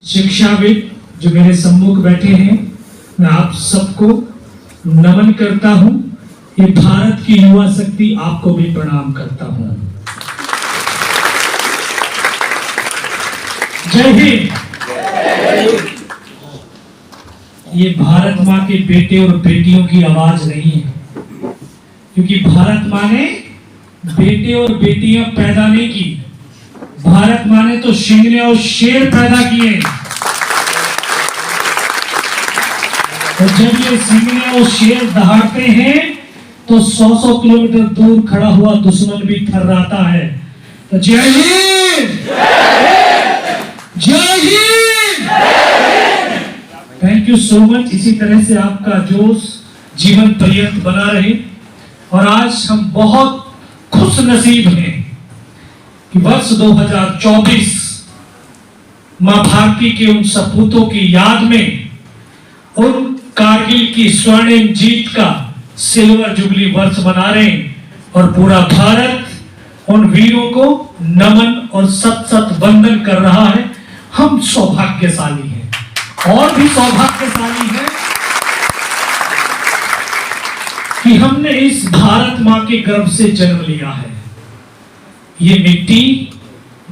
शिक्षाविद जो मेरे सम्मुख बैठे हैं, मैं आप सबको नमन करता हूं। ये भारत की युवा शक्ति आपको भी प्रणाम करता हूं। जय हिंद। ये भारत माँ के बेटे और बेटियों की आवाज नहीं है, क्योंकि भारत माँ ने बेटे और बेटियां पैदा नहीं की। भारत माँ ने तो सिंह और शेर पैदा किए। तो जब ये सिंह और शेर दहाड़ते हैं तो 100-100 किलोमीटर दूर खड़ा हुआ दुश्मन भी थर्राता है। तो जय हिंद, जय Hind. Thank you so much. इसी तरह से आपका जोश जीवन पर्यंत बना रहे। और आज हम बहुत खुश नसीब हैं कि वर्ष 2024 मां भारती के उन सपूतों की याद में उन कारगिल की स्वर्णिम जीत का सिल्वर जुबली वर्ष मना रहे हैं। और पूरा भारत उन वीरों को नमन और सत सत वंदन कर रहा है। हम सौभाग्यशाली हैं और भी सौभाग्यशाली हैं कि हमने इस भारत मां के गर्भ से जन्म लिया है। ये मिट्टी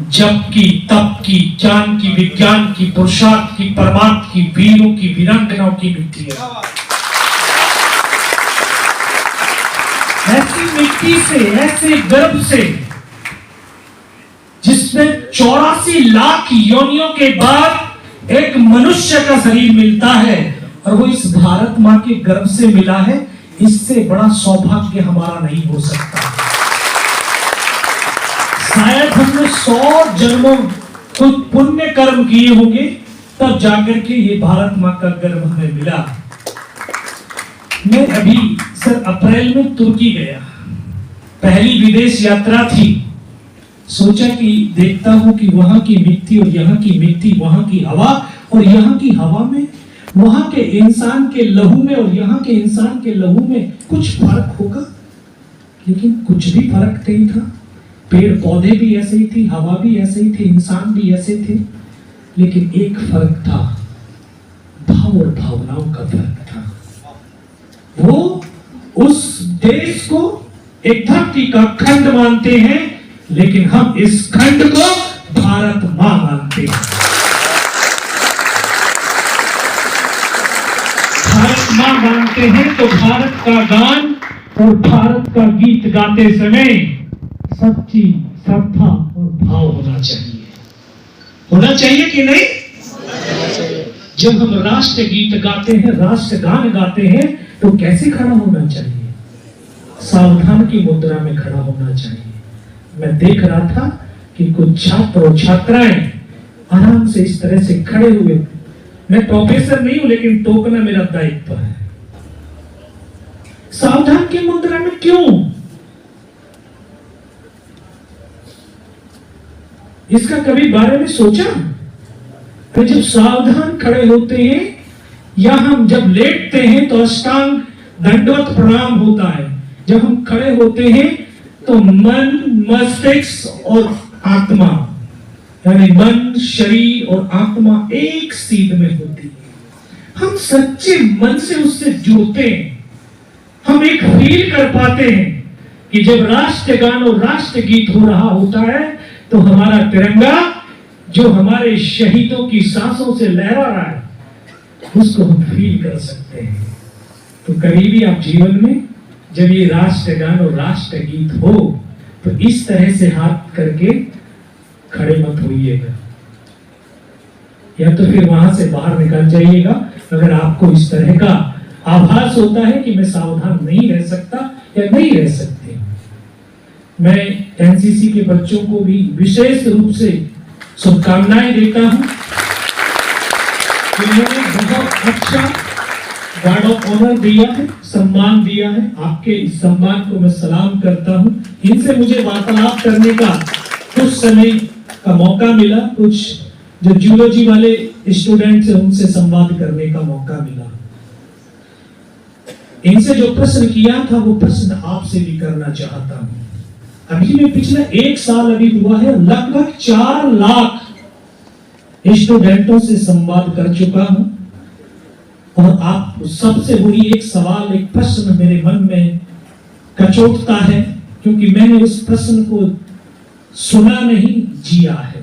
जप की, तप की, ज्ञान की, विज्ञान की, पुरुषार्थ की, परमार्थ की, वीरों की, वीरांगनाओं की मिट्टी है। ऐसी मिट्टी से, ऐसे गर्भ से जिसमें 84 लाख योनियों के बाद एक मनुष्य का शरीर मिलता है और वो इस भारत मां के गर्भ से मिला है, इससे बड़ा सौभाग्य हमारा नहीं हो सकता। शायद हमने 100 जन्मों कुछ पुण्य कर्म किए होंगे, तब जाकर के ये भारत मां का गर्भ हमें मिला। मैं अभी सर अप्रैल में तुर्की गया, पहली विदेश यात्रा थी। सोचा कि देखता हूं कि वहां की मिट्टी और यहाँ की मिट्टी, वहां की हवा और यहाँ की हवा में, वहां के इंसान के लहू में और यहाँ के इंसान के लहू में कुछ फर्क होगा। लेकिन कुछ भी फर्क नहीं था। पेड़ पौधे भी ऐसे ही थे, हवा भी ऐसे ही थे, इंसान भी ऐसे थे। लेकिन एक फर्क था, भाव और भावनाओं का फर्क था। वो उस देश को एक धरती का खंड मानते हैं, लेकिन हम इस खंड को भारत मां मानते हैं। भारत मां मानते हैं तो भारत का गान और भारत का गीत गाते समय सच्ची श्रद्धा और भाव होना चाहिए। होना चाहिए कि नहीं? जब हम राष्ट्र गीत गाते हैं, राष्ट्र गान गाते हैं, तो कैसे खड़ा होना चाहिए? सावधान की मुद्रा में खड़ा होना चाहिए। मैं देख रहा था कि कुछ छात्र और छात्राएं आराम से इस तरह से खड़े हुए। मैं प्रोफेसर नहीं हूं, लेकिन टोकना मेरा दायित्व है। सावधान की मुद्रा में क्यों? इसका कभी बारे में सोचा? तो जब सावधान खड़े होते हैं या हम जब लेटते हैं तो अष्टांग दंडवत प्रणाम होता है। जब हम खड़े होते हैं तो मन, मस्तिष्क और आत्मा, यानी मन, शरीर और आत्मा एक सीध में होती है। हम सच्चे मन से उससे जुड़ते हैं। हम एक फील कर पाते हैं कि जब राष्ट्रगान और राष्ट्र गीत हो रहा होता है तो हमारा तिरंगा जो हमारे शहीदों की सांसों से लहरा रहा है, उसको हम फील कर सकते हैं। तो कभी भी आप जीवन में जब ये राष्ट्रगान और राष्ट्र गीत हो तो इस तरह से हाथ करके खड़े मत होइएगा, या तो फिर वहां से बाहर निकल जाइएगा। अगर आपको इस तरह का आभास होता है कि मैं सावधान नहीं रह सकता या नहीं रह सकते, मैं एनसीसी के बच्चों को भी विशेष रूप से शुभकामनाएं देता हूं। इन्होंने बहुत अच्छा गार्ड ऑफ ऑनर दिया है, सम्मान दिया है। आपके इस सम्मान को मैं सलाम करता हूं। इनसे मुझे वार्तालाप करने का कुछ समय का मौका मिला। कुछ जो जूलॉजी वाले स्टूडेंट्स हैं उनसे संवाद करने का मौका मिला। इनसे जो प्रश्न किया था वो प्रश्न आपसे भी करना चाहता हूं। अभी में पिछला 1 साल अभी हुआ है, लगभग 4 लाख स्टूडेंटों से संवाद कर चुका हूं और आप सबसे वही एक सवाल, एक प्रश्न मेरे मन में कचोटता है, क्योंकि मैंने उस प्रश्न को सुना नहीं, जिया है।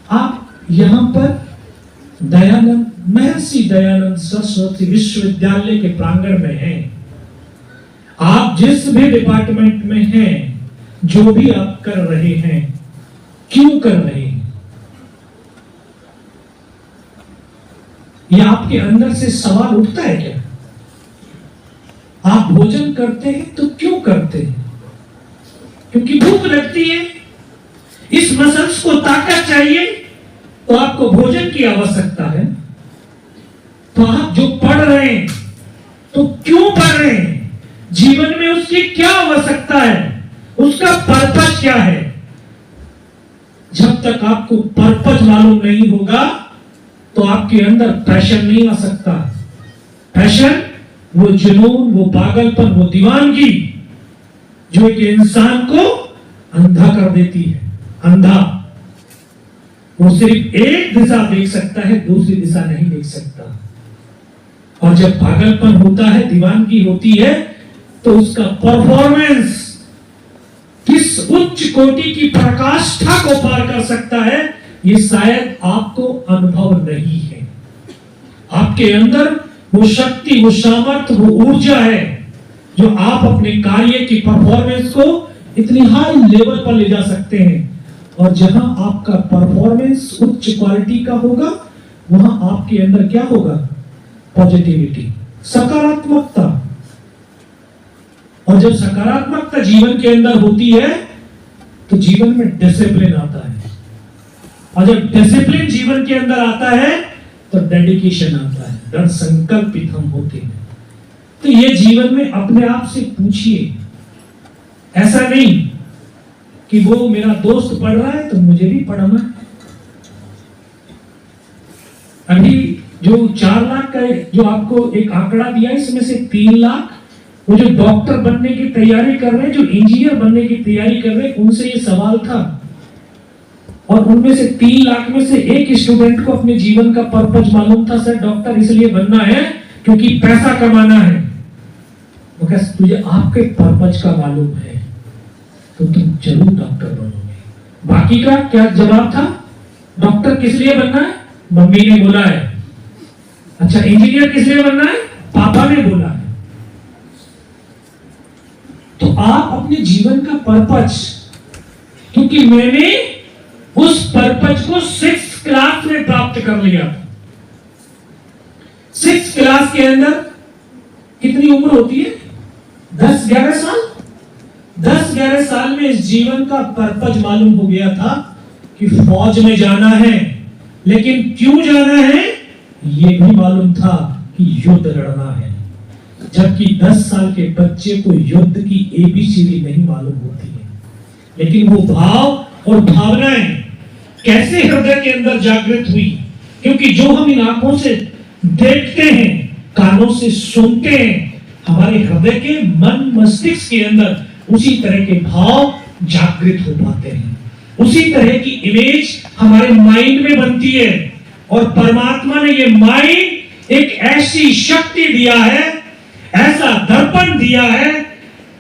आप यहां पर दयानंद, महर्षि दयानंद सरस्वती विश्वविद्यालय के प्रांगण में हैं। आप जिस भी डिपार्टमेंट में हैं, जो भी आप कर रहे हैं, क्यों कर रहे हैं, यह आपके अंदर से सवाल उठता है क्या? आप भोजन करते हैं तो क्यों करते हैं? क्योंकि भूख लगती है, इस मसल्स को ताकत चाहिए, तो आपको भोजन की आवश्यकता है। तो आप जो पढ़ रहे हैं तो क्यों पढ़ रहे हैं? जीवन में उसकी क्या आवश्यकता है, उसका पर्पस क्या है? जब तक आपको पर्पस मालूम नहीं होगा तो आपके अंदर पैशन नहीं आ सकता। पैशन वो जुनून, वो पागलपन, वो दीवानगी जो एक इंसान को अंधा कर देती है। अंधा वो सिर्फ एक दिशा देख सकता है, दूसरी दिशा नहीं देख सकता। और जब पागलपन होता है, दीवानगी होती है, तो उसका परफॉर्मेंस किस उच्च कोटि की पराकाष्ठा को पार कर सकता है, ये शायद आपको अनुभव नहीं है। आपके अंदर वो शक्ति, वो सामर्थ्य, वो ऊर्जा है जो आप अपने कार्य की परफॉर्मेंस को इतनी हाई लेवल पर ले जा सकते हैं। और जहां आपका परफॉर्मेंस उच्च क्वालिटी का होगा, वहां आपके अंदर क्या होगा? पॉजिटिविटी, सकारात्मकता। और जब सकारात्मकता जीवन के अंदर होती है तो जीवन में डिसिप्लिन आता है, और जब डिसिप्लिन जीवन के अंदर आता है तो डेडिकेशन आता है, दृढ़ संकल्पित हम होते हैं। तो ये जीवन में अपने आप से पूछिए, ऐसा नहीं कि वो मेरा दोस्त पढ़ रहा है तो मुझे भी पढ़ना है। अभी जो 4 लाख का जो आपको एक आंकड़ा दिया, इसमें से 3 लाख वो जो डॉक्टर बनने की तैयारी कर रहे हैं, जो इंजीनियर बनने की तैयारी कर रहे हैं, उनसे ये सवाल था। और उनमें से 3 लाख में से एक स्टूडेंट को अपने जीवन का पर्पस मालूम था, सर डॉक्टर इसलिए बनना है क्योंकि पैसा कमाना है। तो क्या तुझे आपके पर्पस का मालूम है तो तुम जरूर डॉक्टर बनोगे। बाकी का क्या जवाब था? डॉक्टर किस लिए बनना है? मम्मी ने बोला है। अच्छा, इंजीनियर किस लिए बनना है? पापा ने बोला है। तो आप अपने जीवन का पर्पस, क्योंकि मैंने उस पर्पस को 6th क्लास में प्राप्त कर लिया था। 6th क्लास के अंदर कितनी उम्र होती है? 10-11 साल। 10-11 साल में इस जीवन का पर्पस मालूम हो गया था कि फौज में जाना है, लेकिन क्यों जाना है यह भी मालूम था कि युद्ध लड़ना है। जबकि 10 साल के बच्चे को युद्ध की ABCD नहीं मालूम होती है, लेकिन वो भाव और भावनाएं कैसे हृदय के अंदर जागृत हुई, क्योंकि जो हम इन आंखों से देखते हैं, कानों से सुनते हैं, हमारे हृदय के मन मस्तिष्क के अंदर उसी तरह के भाव जागृत हो पाते हैं, उसी तरह की इमेज हमारे माइंड में बनती है। और परमात्मा ने ये माइंड एक ऐसी शक्ति दिया है, ऐसा दर्पण दिया है,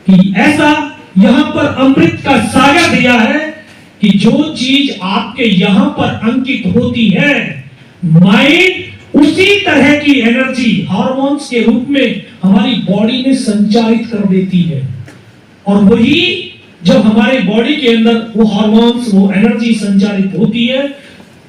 कि ऐसा यहां पर अमृत का सागर दिया है कि जो चीज आपके यहां पर अंकित होती है, माइंड उसी तरह की एनर्जी हार्मोन्स के रूप में हमारी बॉडी में संचारित कर देती है। और वही जब हमारे बॉडी के अंदर वो हार्मोन्स, वो एनर्जी संचारित होती है,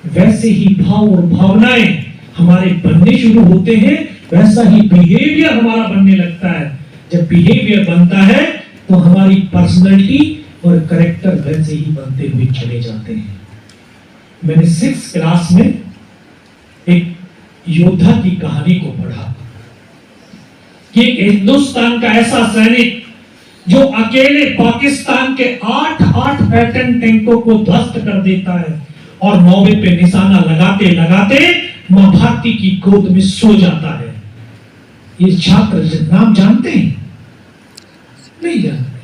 वैसे ही भाव और भावनाएं हमारे बनने शुरू होते हैं, वैसा ही बिहेवियर हमारा बनने लगता है। जब बिहेवियर बनता है तो हमारी पर्सनैलिटी और कैरेक्टर वैसे ही बनते हुए चले जाते हैं। मैंने 6th क्लास में एक योद्धा की कहानी को पढ़ा कि हिंदुस्तान का ऐसा सैनिक जो अकेले पाकिस्तान के 8 पैटर्न टैंकों को ध्वस्त कर देता है और नौवे पे निशाना लगाते लगाते मां भारती की गोद में सो जाता है। ये छात्र नाम जानते हैं? नहीं जानते।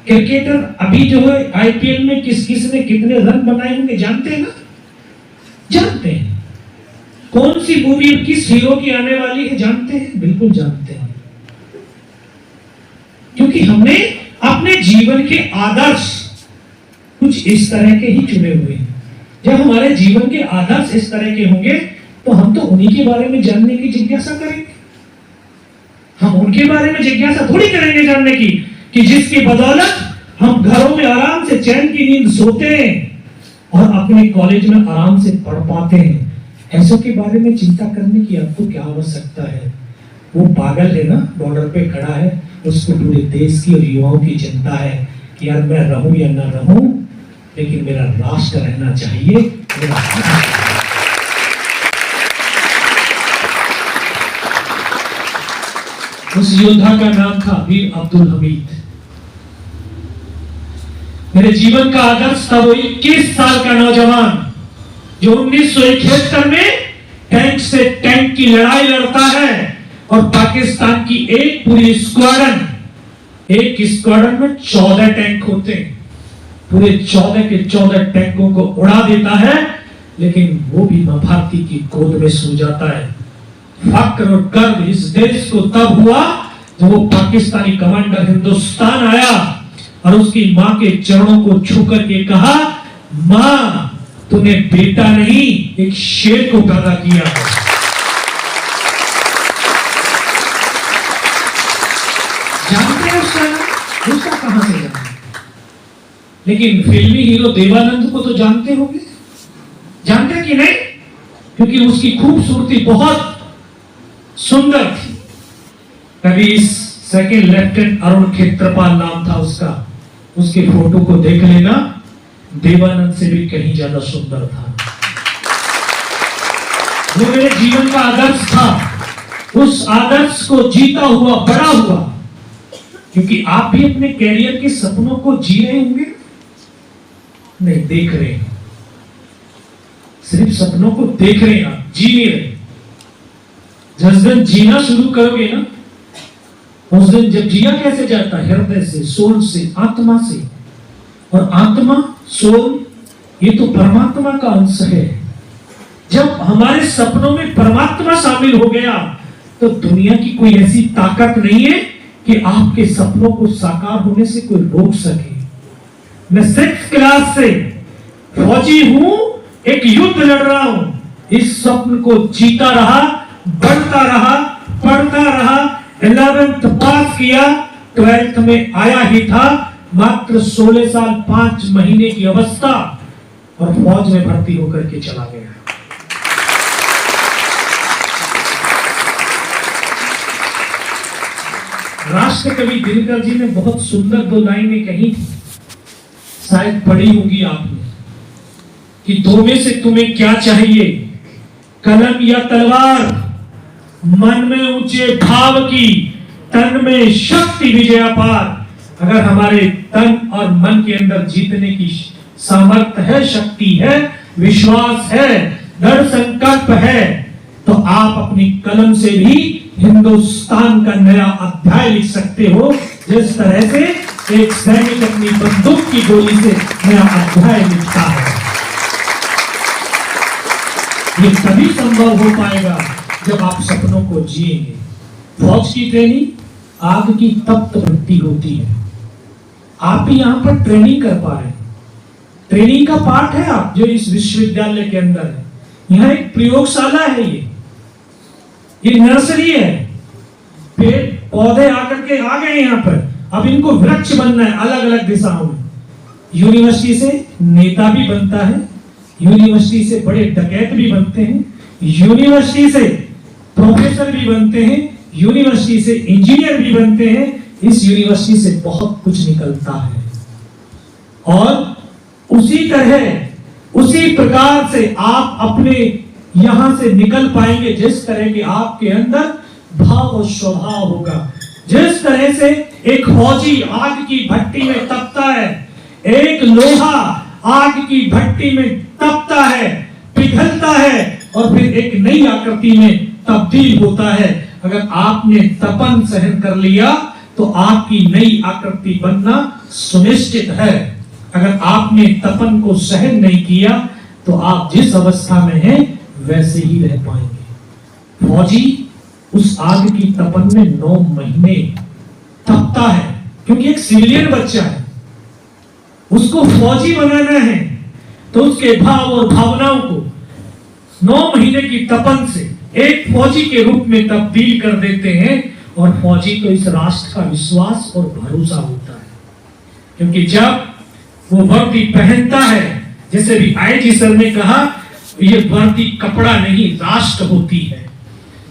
क्रिकेटर अभी जो है IPL में किस किस ने कितने रन बनाए होंगे जानते हैं ना? जानते हैं। कौन सी मूवी किस हीरो की आने वाली है जानते हैं, बिल्कुल जानते हैं, क्योंकि हमने अपने जीवन के आदर्श कुछ इस तरह के ही चुने हुए हैं। जब हमारे जीवन के आदर्श इस तरह के होंगे तो हम तो उन्हीं के बारे में जानने की जिज्ञासा करेंगे। हम उनके बारे में जिज्ञासा थोड़ी करेंगे जानने की कि जिसकी बदौलत हम घरों में आराम से चैन की नींद सोते हैं और अपने कॉलेज में आराम से पढ़ पाते हैं। ऐसों के बारे में चिंता करने की आपको क्या आवश्यकता है? वो पागल है ना, बॉर्डर पे खड़ा है, उसको पूरे देश की और युवाओं की चिंता है कि यार मैं रहूं या ना रहूं, लेकिन मेरा राष्ट्र रहना चाहिए, मेरा उस योद्धा का नाम था वीर अब्दुल हमीद। मेरे जीवन का आदर्श था वो 21 साल का नौजवान जो 1971 में टैंक से टैंक की लड़ाई लड़ता है और पाकिस्तान की एक पूरी स्क्वाड्रन, एक स्क्वाड्रन में 14 टैंक होते हैं, पूरे 14 के 14 टैंकों को उड़ा देता है, लेकिन वो भी मां भारती की गोद में सो जाता है। फक्र और गर्व इस देश को तब हुआ जब वो पाकिस्तानी कमांडर हिंदुस्तान आया और उसकी मां के चरणों को छू करके कहा, मां तूने बेटा नहीं एक शेर को पैदा किया है। जानते हैं उसका कहां से जाना, लेकिन फिल्मी हीरो देवानंद को तो जानते होंगे, जानते कि नहीं? क्योंकि उसकी खूबसूरती बहुत सुंदर थी। कभी इस सेकंड लेफ्टिनेंट अरुण खेत्रपाल नाम था उसका, उसके फोटो को देख लेना, देवानंद से भी कहीं ज्यादा सुंदर था। वो मेरे जीवन का आदर्श था, उस आदर्श को जीता हुआ बड़ा हुआ। क्योंकि आप भी अपने कैरियर के सपनों को जी रहे होंगे, नहीं देख रहे हैं, सिर्फ सपनों को देख रहे हैं, आप जी नहीं रहे। जिस दिन जीना शुरू करोगे ना, उस दिन जब जिया कैसे जाता है, हृदय से, सोल से, आत्मा से, और आत्मा सोल ये तो परमात्मा का अंश है। जब हमारे सपनों में परमात्मा शामिल हो गया तो दुनिया की कोई ऐसी ताकत नहीं है कि आपके सपनों को साकार होने से कोई रोक सके। मैं 6th क्लास से फौजी हूं, एक युद्ध लड़ रहा हूं, इस स्वप्न को जीता रहा, बढ़ता रहा, पढ़ता रहा, 11th पास किया, 12th में आया ही था, मात्र 16 साल 5 महीने की अवस्था, और फौज में भर्ती होकर के चला गया। राष्ट्र कवि दिनकर जी ने बहुत सुंदर 2 लाइनें कही थी, शायद पढ़ी होगी आपने, कि 2 में से तुम्हें क्या चाहिए, कलम या तलवार, मन में ऊंचे भाव की, तन में शक्ति विजय अपार। अगर हमारे तन और मन के अंदर जीतने की सामर्थ्य है, शक्ति है, विश्वास है, दृढ़ संकल्प है, तो आप अपनी कलम से भी हिंदुस्तान का नया अध्याय लिख सकते हो, जिस तरह से एक सैनिक अपनी बंदूक की गोली से नया अध्याय लिखता है। ये तभी संभव हो पाएगा जब आप सपनों को जिएंगे। फौज की ट्रेनिंग आग की तप्त भट्टी होती है, आप भी यहां पर ट्रेनिंग कर पा रहे हैं, ट्रेनिंग का पार्ट है आप जो इस विश्वविद्यालय के अंदर है। यहां एक प्रयोगशाला है, ये नर्सरी है, पेड़ पौधे आकर के आ गए यहां पर, अब इनको वृक्ष बनना है अलग अलग दिशाओं में। यूनिवर्सिटी से नेता भी बनता है, यूनिवर्सिटी से बड़े डकैत भी बनते हैं, यूनिवर्सिटी से प्रोफेसर भी बनते हैं, यूनिवर्सिटी से इंजीनियर भी बनते हैं, इस यूनिवर्सिटी से बहुत कुछ निकलता है। और उसी तरह उसी प्रकार से आप अपने यहां से निकल पाएंगे जिस तरह के आपके अंदर भाव और स्वभाव होगा। जिस तरह से एक फौजी आग की भट्टी में तपता है, एक लोहा आग की भट्टी में तपता है, पिघलता है और फिर एक नई आकृति में तब्दील होता है। अगर आपने तपन सहन कर लिया तो आपकी नई आकृति बनना सुनिश्चित है। अगर आपने तपन को सहन नहीं किया, तो आप जिस अवस्था में हैं वैसे ही रह पाएंगे। फौजी उस आग की तपन में 9 महीने तपता है, क्योंकि एक सिविलियन बच्चा है, उसको फौजी बनाना है, तो उसके भाव और भावनाओं को 9 महीने की तपन से एक फौजी के रूप में तब्दील कर देते हैं। और फौजी को इस राष्ट्र का विश्वास और भरोसा होता है, क्योंकि जब वो वर्दी पहनता है, जैसे भी आईजी सर ने कहा, ये वर्दी कपड़ा नहीं राष्ट्र होती है।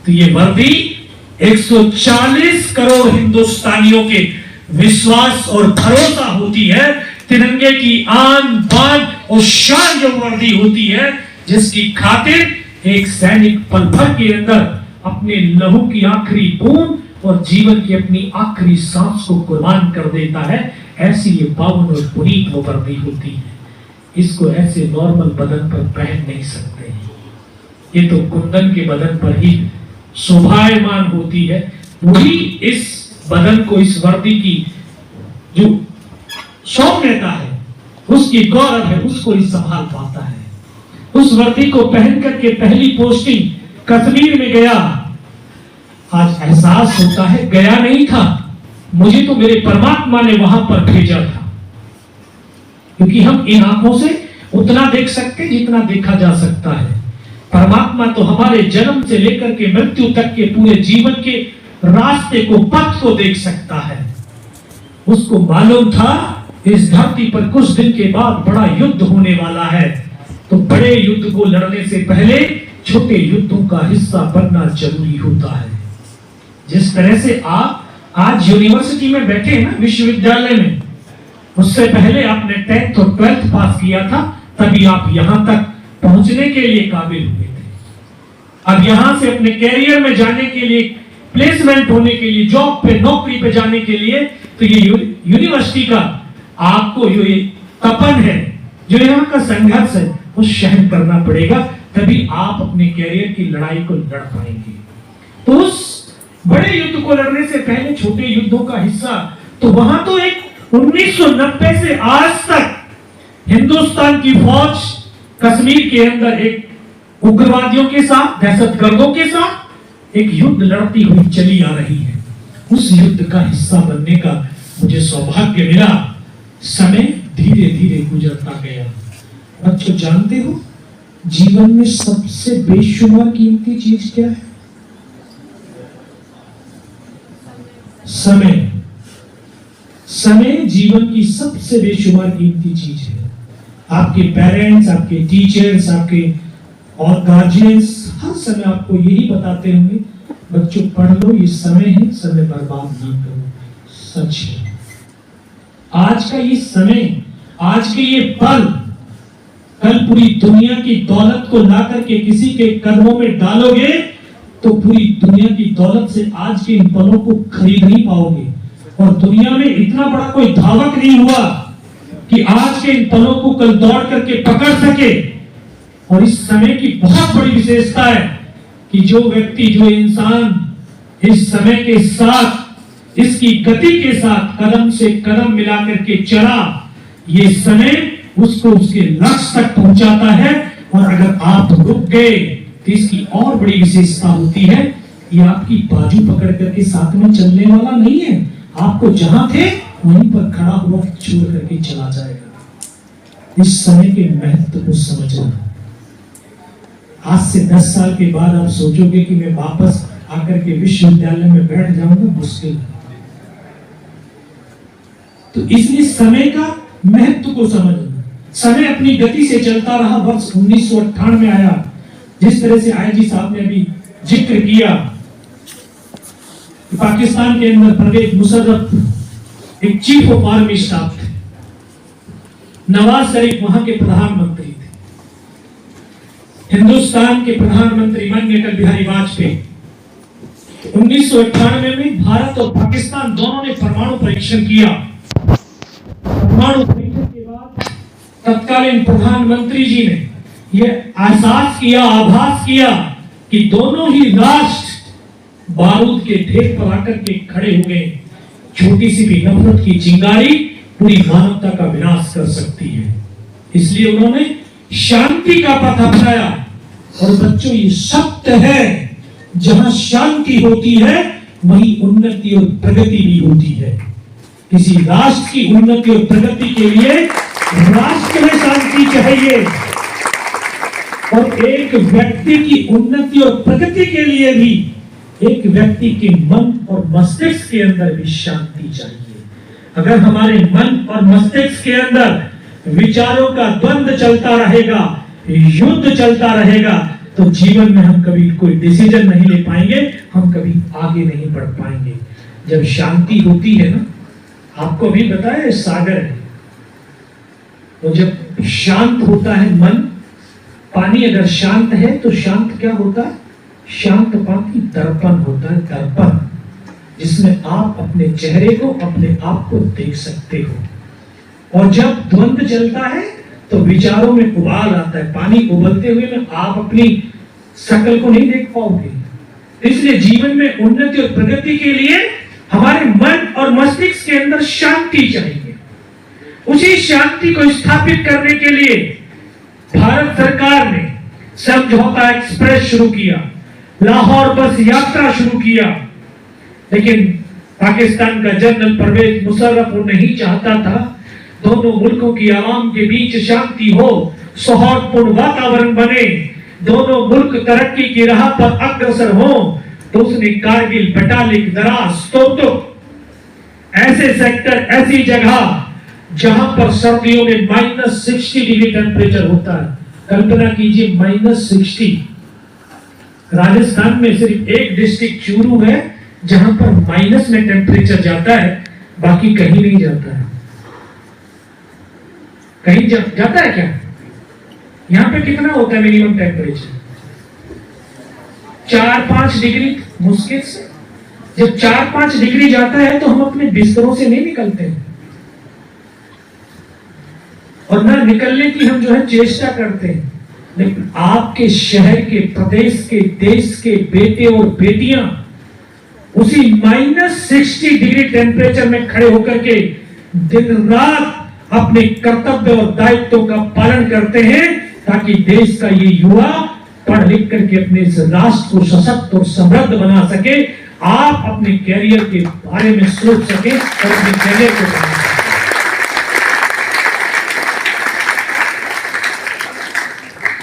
तो ये वर्दी 140 करोड़ हिंदुस्तानियों के विश्वास और भरोसा होती है। तिरंगे की आन बान और शान जो वर्दी होती है, जिसकी खातिर एक सैनिक पल भर के अंदर अपने लहू की आखिरी बूंद और जीवन की अपनी आखिरी सांस को कुर्बान कर देता है, ऐसी ये पावन और पुनीत वो वर्दी होती है। इसको ऐसे नॉर्मल बदन पर पहन नहीं सकते हैं, ये तो कुंदन के बदन पर ही शोभायमान होती है। वही इस बदन को, इस वर्दी की जो सौम्यता है, उसकी गौरव है, उसको ही संभाल पाता है। उस वर्दी को पहन करके पहली पोस्टिंग कश्मीर में गया। आज एहसास होता है गया नहीं था, मुझे तो मेरे परमात्मा ने वहां पर भेजा था, क्योंकि हम इन आंखों से उतना देख सकते जितना देखा जा सकता है। परमात्मा तो हमारे जन्म से लेकर के मृत्यु तक के पूरे जीवन के रास्ते को, पथ को देख सकता है। उसको मालूम था इस धरती पर कुछ दिन के बाद बड़ा युद्ध होने वाला है, तो बड़े युद्ध को लड़ने से पहले छोटे युद्धों का हिस्सा बनना जरूरी होता है। जिस तरह से आप आज यूनिवर्सिटी में बैठे हैं ना, विश्वविद्यालय में, उससे पहले आपने 10th और 12th पास किया था, तभी आप यहां तक पहुंचने के लिए काबिल हुए थे। अब यहां से अपने कैरियर में जाने के लिए, प्लेसमेंट होने के लिए, जॉब पे, नौकरी पे जाने के लिए, तो ये यूनिवर्सिटी का आपको जो ये तपन है, जो यहाँ का संघर्ष है, वो सहन करना पड़ेगा, तभी आप अपने कैरियर की लड़ाई को लड़ पाएंगे। तो उस बड़े युद्ध को लड़ने से पहले छोटे युद्धों का हिस्सा, तो वहां तो एक 1990 से आज तक हिंदुस्तान की फौज कश्मीर के अंदर एक उग्रवादियों के साथ, दहशतगर्दों के साथ एक युद्ध लड़ती हुई चली आ रही है। उस युद्ध का हिस्सा बनने का मुझे सौभाग्य मिला। समय धीरे धीरे गुजरता गया। बच्चों, जानते हो जीवन में सबसे बेशुमार कीमती चीज क्या है? समय। समय जीवन की सबसे बेशुमार कीमती चीज है। आपके पेरेंट्स, आपके टीचर्स, आपके और गार्जियंस हर समय आपको यही बताते होंगे, बच्चों पढ़ लो, ये समय है, समय बर्बाद ना करो। सच है। आज का ये समय, आज के ये पल, कल पूरी दुनिया की दौलत को ला करके किसी के कदमों में डालोगे तो पूरी दुनिया की दौलत से आज के इन पलों को खरीद नहीं पाओगे। और दुनिया में इतना बड़ा कोई धावक नहीं हुआ कि आज के इन पलों को कल दौड़ करके पकड़ सके। और इस समय की बहुत बड़ी विशेषता है कि जो व्यक्ति, जो इंसान इस समय के साथ, इसकी गति के साथ कदम से कदम मिला करके चला, ये समय उसको उसके लक्ष्य तक पहुंचाता है। और अगर आप रुक गए तो इसकी और बड़ी विशेषता होती है, ये आपकी बाजू पकड़ करके साथ में चलने वाला नहीं है, आपको जहां थे वहीं पर खड़ा हुआ छोड़ करके चला जाएगा। इस समय के महत्व को समझना। आज से 10 साल के बाद आप सोचोगे कि मैं वापस आकर के विश्वविद्यालय में बैठ जाऊंगा, मुश्किल है। तो इसलिए समय का महत्व को समझना। समय अपनी गति से चलता रहा। वर्ष 1998 में आया, जिस तरह से आईजी साहब ने अभी जिक्र किया, पाकिस्तान के अंदर परवेज मुशर्रफ एक चीफ ऑफ आर्मी स्टाफ थे, नवाज शरीफ वहां के प्रधानमंत्री थे, हिंदुस्तान के प्रधानमंत्री माननीय अटल बिहारी वाजपेयी। 1998 में भारत और पाकिस्तान दोनों ने परमाणु परीक्षण किया। परमाणु परीक्षण के बाद तत्कालीन प्रधानमंत्री जी ने यह एहसास किया, आभास किया कि दोनों ही राष्ट्र बारूद के ढेर पर आकर के खड़े हो गए। छोटी सी भी नफरत की चिंगारी पूरी मानवता का विनाश कर सकती है। इसलिए उन्होंने शांति का पथ अपनाया। और बच्चों, ये सत्य है, जहां शांति होती है वहीं उन्नति और प्रगति भी होती है। किसी राष्ट्र की उन्नति और प्रगति के लिए राष्ट्र में शांति चाहिए, और एक व्यक्ति की उन्नति और प्रगति के लिए भी एक व्यक्ति के मन और मस्तिष्क के अंदर भी शांति चाहिए। अगर हमारे मन और मस्तिष्क के अंदर विचारों का द्वंद्व चलता रहेगा, युद्ध चलता रहेगा, तो जीवन में हम कभी कोई डिसीजन नहीं ले पाएंगे, हम कभी आगे नहीं बढ़ पाएंगे। जब शांति होती है ना, आपको भी बताया सागर है, तो जब शांत होता है मन, पानी अगर शांत है तो शांत क्या होता है? शांत पानी दर्पण होता है, दर्पण, जिसमें आप अपने चेहरे को, अपने आप को देख सकते हो। और जब द्वंद्व चलता है तो विचारों में उबाल आता है, पानी उबलते हुए में आप अपनी शकल को नहीं देख पाओगे। इसलिए जीवन में उन्नति और प्रगति के लिए हमारे मन और मस्तिष्क के अंदर शांति चाहिए। उसी शांति को स्थापित करने के लिए भारत सरकार ने समझौता एक्सप्रेस शुरू किया, लाहौर बस यात्रा शुरू किया। लेकिन पाकिस्तान का जनरल परवेज मुशर्रफ वो नहीं चाहता था दोनों मुल्कों की आवाम के बीच शांति हो, सौहार्दपूर्ण वातावरण बने, दोनों मुल्क तरक्की की राह पर अग्रसर हो। तो उसने कारगिल, बटालिक, दराज, तोतुक ऐसे सेक्टर, ऐसी जगह जहां पर सर्दियों में -60 डिग्री टेम्परेचर होता है। कल्पना कीजिए -60। राजस्थान में सिर्फ एक डिस्ट्रिक्ट चूरू है जहां पर माइनस में टेम्परेचर जाता है, बाकी कहीं नहीं जाता है। कहीं जाता है क्या? यहां पे कितना होता है मिनिमम टेम्परेचर? 4-5 डिग्री मुश्किल से। जब 4-5 डिग्री जाता है तो हम अपने बिस्तरों से नहीं निकलते हैं, और ना निकलने की हम जो है चेष्टा करते हैं। लेकिन आपके शहर के, प्रदेश के, देश के बेटे और बेटियां उसी -60 डिग्री टेम्परेचर में खड़े होकर के दिन रात अपने कर्तव्य और दायित्व का पालन करते हैं, ताकि देश का ये युवा पढ़ लिख करके अपने इस राष्ट्र को सशक्त और समृद्ध बना सके। आप अपने कैरियर के बारे में सोच सके और अपने कैरियर को बना सके।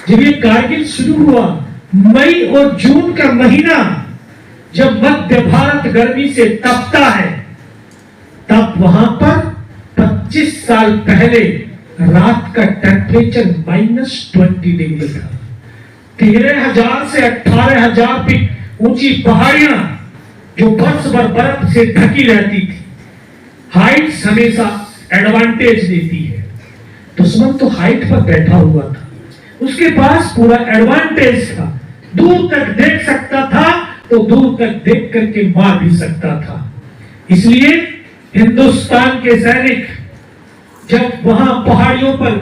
जब ये कारगिल शुरू हुआ, मई और जून का महीना, जब मध्य भारत गर्मी से तपता है, तब वहां पर 25 साल पहले रात का टेम्परेचर -20 डिग्री था। 13,000 से 18,000 फीट ऊंची पहाड़ियां जो वर्ष भर बर्फ से ढकी रहती थी। हाइट्स हमेशा एडवांटेज देती है। दुश्मन तो हाइट पर बैठा हुआ था, उसके पास पूरा एडवांटेज था, दूर तक देख सकता था, तो दूर तक देख करके मार भी सकता था। इसलिए हिंदुस्तान के सैनिक जब वहां पहाड़ियों पर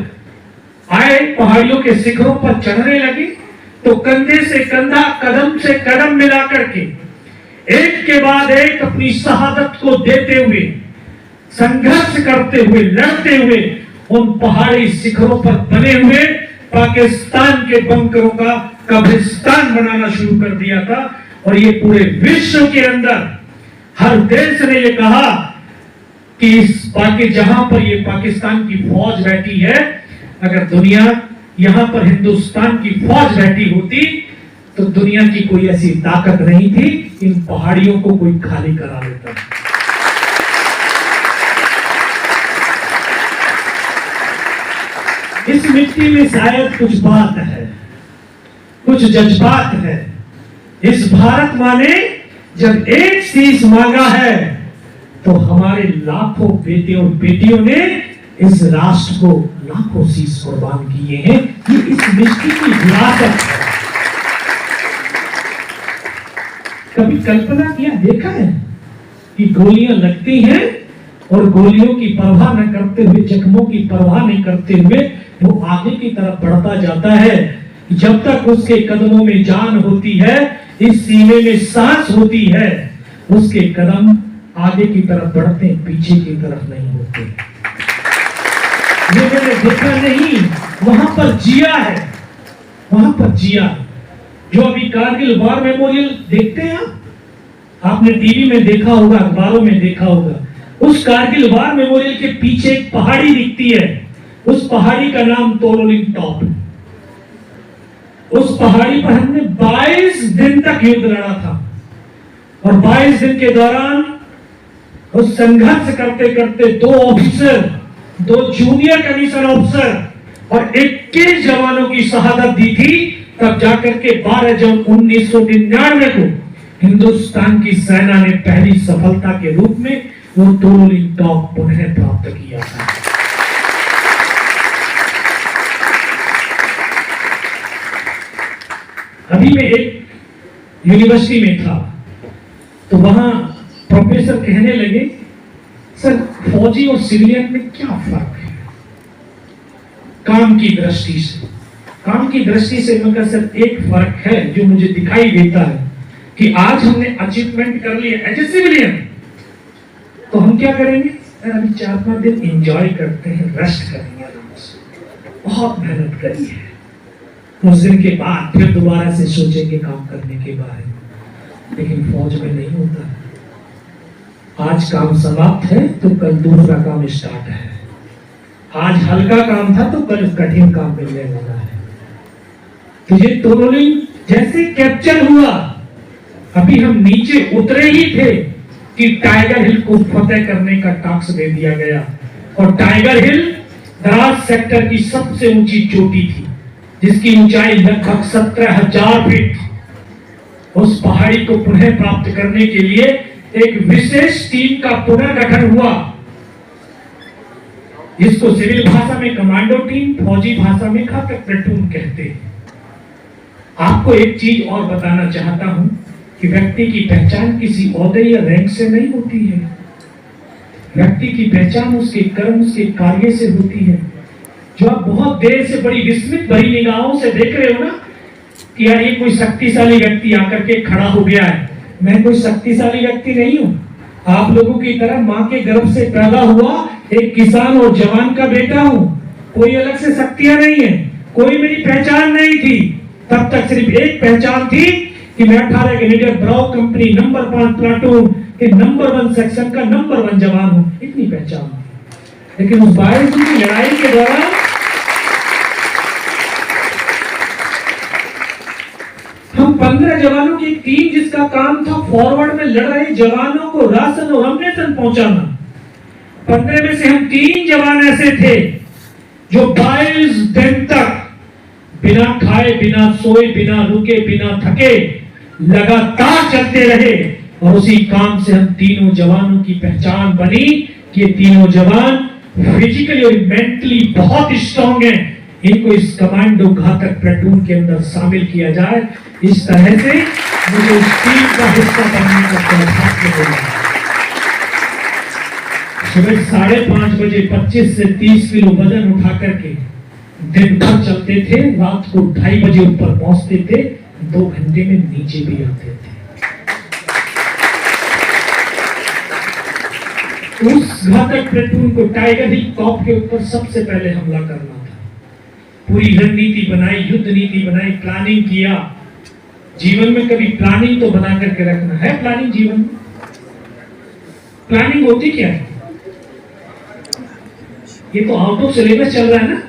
आए, पहाड़ियों के शिखरों पर चढ़ने लगे, तो कंधे से कंधा, कदम से कदम मिला करके एक के बाद एक अपनी शहादत को देते हुए, संघर्ष करते हुए, लड़ते हुए उन पहाड़ी शिखरों पर बने हुए पाकिस्तान के बंकरों का कब्रिस्तान बनाना शुरू कर दिया था। और ये पूरे विश्व के अंदर हर देश ने ये कहा कि जहां पर ये पाकिस्तान की फौज बैठी है, अगर दुनिया यहां पर हिंदुस्तान की फौज बैठी होती तो दुनिया की कोई ऐसी ताकत नहीं थी, इन पहाड़ियों को कोई खाली करा लेता। इस मिट्टी में शायद कुछ बात है, कुछ जज्बात है। इस भारत माँ ने जब एक शीश मांगा है, तो हमारे लाखों बेटे और बेटियों ने इस राष्ट्र को लाखों शीश कुर्बान किए हैं। ये इस मिट्टी की विरासत है। कभी कल्पना किया, देखा है कि गोलियां लगती हैं और गोलियों की परवाह न करते हुए, जख्मों की परवाह नहीं करते हुए वो आगे की तरफ बढ़ता जाता है। जब तक उसके कदमों में जान होती है, इस सीने में सांस होती है, उसके कदम आगे की तरफ बढ़ते, पीछे की तरफ नहीं होते। ये मैंने देखा नहीं, वहां पर जिया है, वहां पर जिया है। जो अभी कारगिल वॉर मेमोरियल देखते हैं आपने टीवी में देखा होगा, अखबारों में देखा होगा। उस कारगिल वॉर मेमोरियल के पीछे एक पहाड़ी दिखती है, उस पहाड़ी का नाम तोलोलिंग टॉप। उस पहाड़ी पर हमने 22 दिन तक युद्ध लड़ा था और 22 दिन के दौरान उस संघर्ष करते करते 2 ऑफिसर, 2 जूनियर कमीशन ऑफिसर और 21 जवानों की शहादत दी थी। तब जाकर के 12 जून 1999 को हिंदुस्तान की सेना ने पहली सफलता के रूप में वो तोलोलिंग टॉप पुनः प्राप्त किया था। अभी मैं एक यूनिवर्सिटी में था तो वहां प्रोफेसर कहने लगे, सर फौजी और सिविलियन में क्या फर्क है काम की दृष्टि से? काम की दृष्टि से मैं कहा सर एक फर्क है जो मुझे दिखाई देता है कि आज हमने अचीवमेंट कर लिया एज ए सिविलियन, तो हम क्या करेंगे? अभी 4-5 दिन एंजॉय करते हैं, रेस्ट करेंगे आराम से, बहुत मेहनत करी है, उस दिन के बाद फिर दोबारा से सोचेंगे काम करने के बारे में। लेकिन फौज में नहीं होता। आज काम समाप्त है तो कल दूसरा काम स्टार्ट है। आज हल्का काम था तो कल कठिन काम मिलने वाला है। तो ये तोलोलिंग जैसे कैप्चर हुआ, अभी हम नीचे उतरे ही थे कि टाइगर हिल को फतेह करने का टास्क दे दिया गया। और टाइगर हिल द्रास सेक्टर की सबसे ऊंची चोटी थी जिसकी ऊंचाई लगभग 17,000 फीट। उस पहाड़ी को पुनः प्राप्त करने के लिए एक विशेष टीम का पुनर्गठन हुआ, जिसको सिविल भाषा में कमांडो टीम, फौजी भाषा में घातक प्लेटून कहते हैं। आपको एक चीज और बताना चाहता हूं कि व्यक्ति की पहचान किसी ओहदे या रैंक से नहीं होती है। व्यक्ति की पहचान उसके कर्म, उसके कार्य से होती है। जो आप बहुत देर से बड़ी विस्मित भरी निगाहों से देख रहे हो ना कि यार ये कोई शक्तिशाली व्यक्ति आकर के खड़ा हो गया है, मैं कोई शक्तिशाली व्यक्ति नहीं हूं। आप लोगों की तरह मां के गर्भ से पैदा हुआ एक किसान और जवान का बेटा हूं। कोई अलग से शक्तियां नहीं है, कोई मेरी पहचान नहीं थी। तब तक सिर्फ एक पहचान थी कि मैं 18 ग्रेनेडियर ब्राउ कंपनी नंबर 5 प्लाटून के नंबर 1 सेक्शन का नंबर 1 जवान हूं, इतनी पहचान थी। लेकिन उस 22 दिन की लड़ाई के दौरान हम 15 जवानों की टीम, जिसका काम था फॉरवर्ड में लड़ रहे जवानों को राशन और अम्नेशन पहुंचाना, 15 में से हम 3 जवान ऐसे थे जो 22 दिन तक बिना खाए, बिना सोए, बिना रुके, बिना थके लगातार चलते रहे। और उसी काम से हम तीनों जवानों की पहचान बनी कि ये तीनों जवान फिजिकली और मेंटली बहुत स्ट्रांग हैं। इनको इस कमांडो घातक प्लेटून के अंदर शामिल किया जाए। इस तरह से मुझे उस टीम का हिस्सा बनने का सौभाग्य मिला। सुबह 5:30 बजे 25 से 30 किलो वजन उठा करके दिन भर चलते थे, रात को 2:30 बजे ऊपर पहुंचते थे, 2 घंटे में नीचे भी आते थे। उस घातक प्लेटून को टाइगर हिल टॉप के ऊपर सबसे पहले हमला करना था। पूरी रणनीति बनाई, युद्ध नीति बनाई, प्लानिंग किया। जीवन में कभी प्लानिंग तो बना करके रखना है। प्लानिंग जीवन में प्लानिंग होती क्या है? ये तो आउट ऑफ सिलेबस चल रहा है ना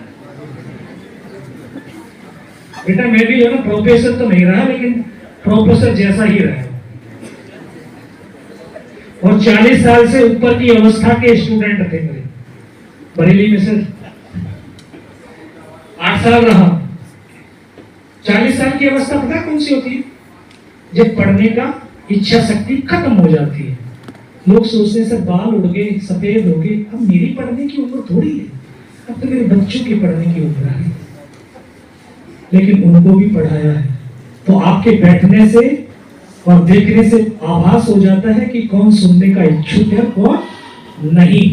बेटा। मैं भी जो ना प्रोफेसर तो नहीं रहा, लेकिन प्रोफेसर जैसा ही रहा और 40 साल से ऊपर की अवस्था के स्टूडेंट थे मेरे बरेली में। सर 8 साल रहा। 40 साल की अवस्था पता कौन सी होती है? जब पढ़ने का इच्छा शक्ति खत्म हो जाती है। लोग सोचते हैं सर बाल उड़ गए, सफेद हो गए। अब मेरी पढ़ने की उम्र थोड़ी है, अब तो मेरे बच्चों की पढ़ने की उम्र है। लेकिन उनको भी पढ़ाया है। तो आपके बैठने से और देखने से आभास हो जाता है कि कौन सुनने का इच्छुक है, कौन नहीं।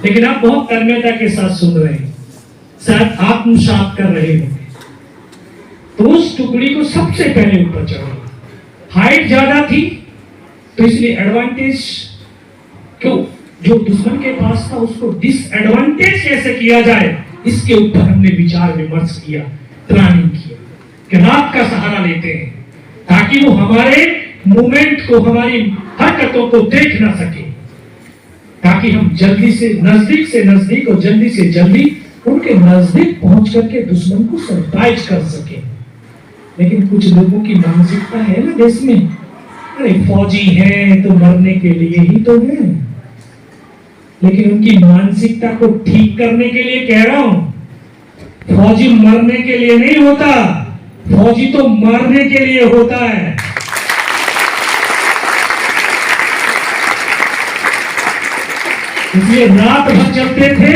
लेकिन आप बहुत तन्मयता के साथ सुन रहे हैं, शायद आत्मसात कर रहे होंगे। तो उस टुकड़ी को सबसे पहले ऊपर चढ़ा। हाइट ज्यादा थी तो इसलिए एडवांटेज क्यों जो दुश्मन के पास था उसको डिसएडवांटेज कैसे किया जाए, इसके ऊपर हमने विचार विमर्श किया, प्लानिंग किया कि रात का सहारा लेते हैं ताकि वो हमारे मूवमेंट को, हमारी हरकतों को देख ना सके, ताकि हम जल्दी से नजदीक और जल्दी से जल्दी उनके नजदीक पहुंच करके दुश्मन को सरप्राइज कर सके। लेकिन कुछ लोगों की मानसिकता है ना देश में, अरे फौजी हैं तो मरने के लिए ही तो है। लेकिन उनकी मानसिकता को ठीक करने के लिए कह रहा हूं, फौजी मरने के लिए नहीं होता, फौजी तो मरने के लिए होता है। इसलिए रात भर चलते थे,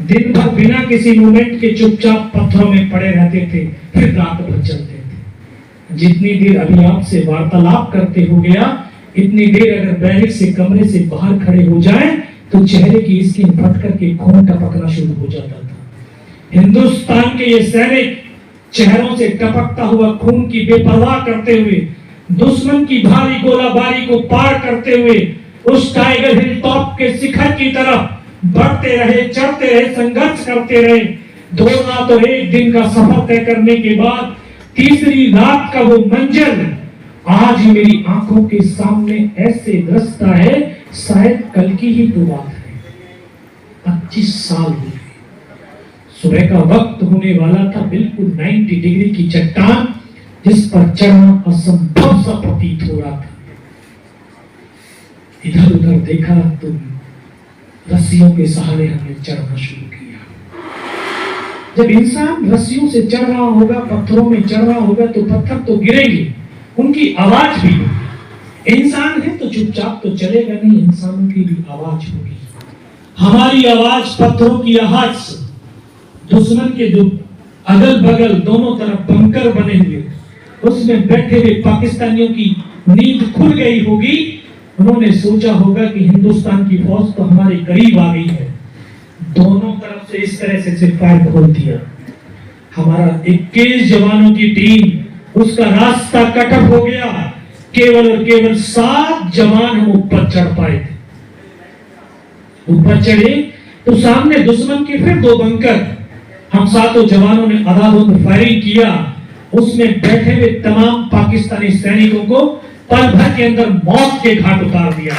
दिन भर बिना किसी मूवमेंट के चुपचाप पत्थरों में पड़े रहते थे, फिर रात भर चलते थे। जितनी देर अभी आपसे वार्तालाप करते हो गया, इतनी देर अगर बैरिक से कमरे से बाहर खड़े हो जाएं तो चेहरे की स्किन फट करके खून टपकना शुरू हो जाता था। हिंदुस्तान के ये सैनिक चेहरों से टपकता हुआ खून की बेपरवाह करते हुए, दुश्मन की भारी गोलाबारी को पार करते हुए उस टाइगर हिल टॉप के शिखर की तरफ बढ़ते रहे, चढ़ते रहे, संघर्ष करते रहे। 2 रात और 1 दिन का सफर तय करने के बाद तीसरी रात का वो मंजर आज मेरी आंखों के सामने ऐसे दृश्यता है, शायद कल की ही तो बात है। 25 साल हो गए। सुबह का वक्त होने वाला था, बिल्कुल 90 डिग्री की चट्टान जिस पर चढ़ना असंभव सा प्रतीत हो रहा था। इधर उधर देखा तो रस्सियों के सहारे हमने चढ़ना शुरू किया। जब इंसान रस्सियों से चढ़ रहा होगा, पत्थरों में चढ़ रहा होगा तो पत्थर तो गिरेंगे, उनकी आवाज भी होगी। इंसान है तो चुपचाप तो चलेगा नहीं, इंसानों की भी आवाज होगी। हमारी आवाज पत्थरों की आवाज, दुश्मन के जो अगल बगल दोनों तरफ बंकर बने हुए, उसमें बैठे हुए पाकिस्तानियों की नींद खुल गई होगी। उन्होंने सोचा होगा कि हिंदुस्तान की फौज तो हमारे करीब आ गई है। दोनों तरफ से इस तरह से फायर खोल दिया। हमारा 21 जवानों की टीम, उसका रास्ता कट ऑफ हो गया। केवल और केवल 7 जवान हम ऊपर चढ़ पाए थे। ऊपर चढ़े तो सामने दुश्मन के फिर 2 बंकर। हम 7 जवानों ने आधाधुंध फायरिंग किया। उसमें बैठे हुए तमाम पाकिस्तानी सैनिकों को पल भर के अंदर मौत के घाट उतार दिया।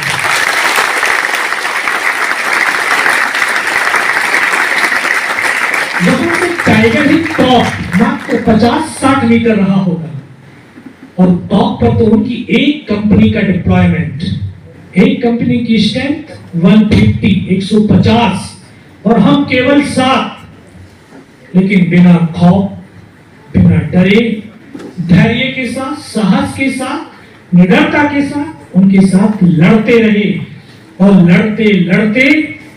यहां से टाइगर हिल टॉप मात्र 50-60 मीटर रहा होगा, और टॉप पर तो उनकी एक कंपनी का डिप्लॉयमेंट, एक कंपनी की स्ट्रेंथ 150 और हम केवल 7। लेकिन बिना खौफ, बिना डरे, धैर्य के साथ, साहस के साथ, निडरता के साथ उनके साथ लड़ते रहे। और लड़ते लड़ते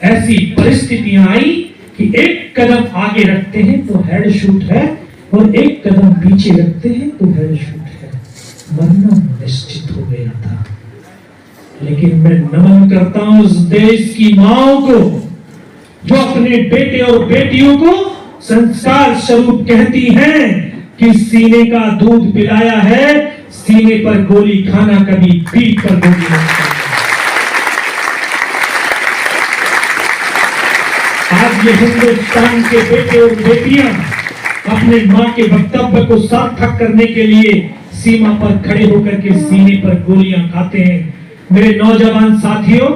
ऐसी परिस्थितियां आई कि एक कदम आगे रखते हैं तो हेड शूट है, और एक कदम पीछे रखते हैं तो हेड शूट है। मरना निश्चित हो गया था। लेकिन मैं नमन करता हूं उस देश की माओ को जो अपने बेटे और बेटियों को संस्कार स्वरूप कहती हैं कि सीने का दूध पिलाया है, सीने पर गोली खाना कभी पीठ पर गोली नहीं खाना। आज ये हिंदुस्तान के बेटे और बेटियां अपने मां के वक्तव्य को सार्थक करने के लिए सीमा पर खड़े होकर के सीने पर गोलियां खाते हैं। मेरे नौजवान साथियों,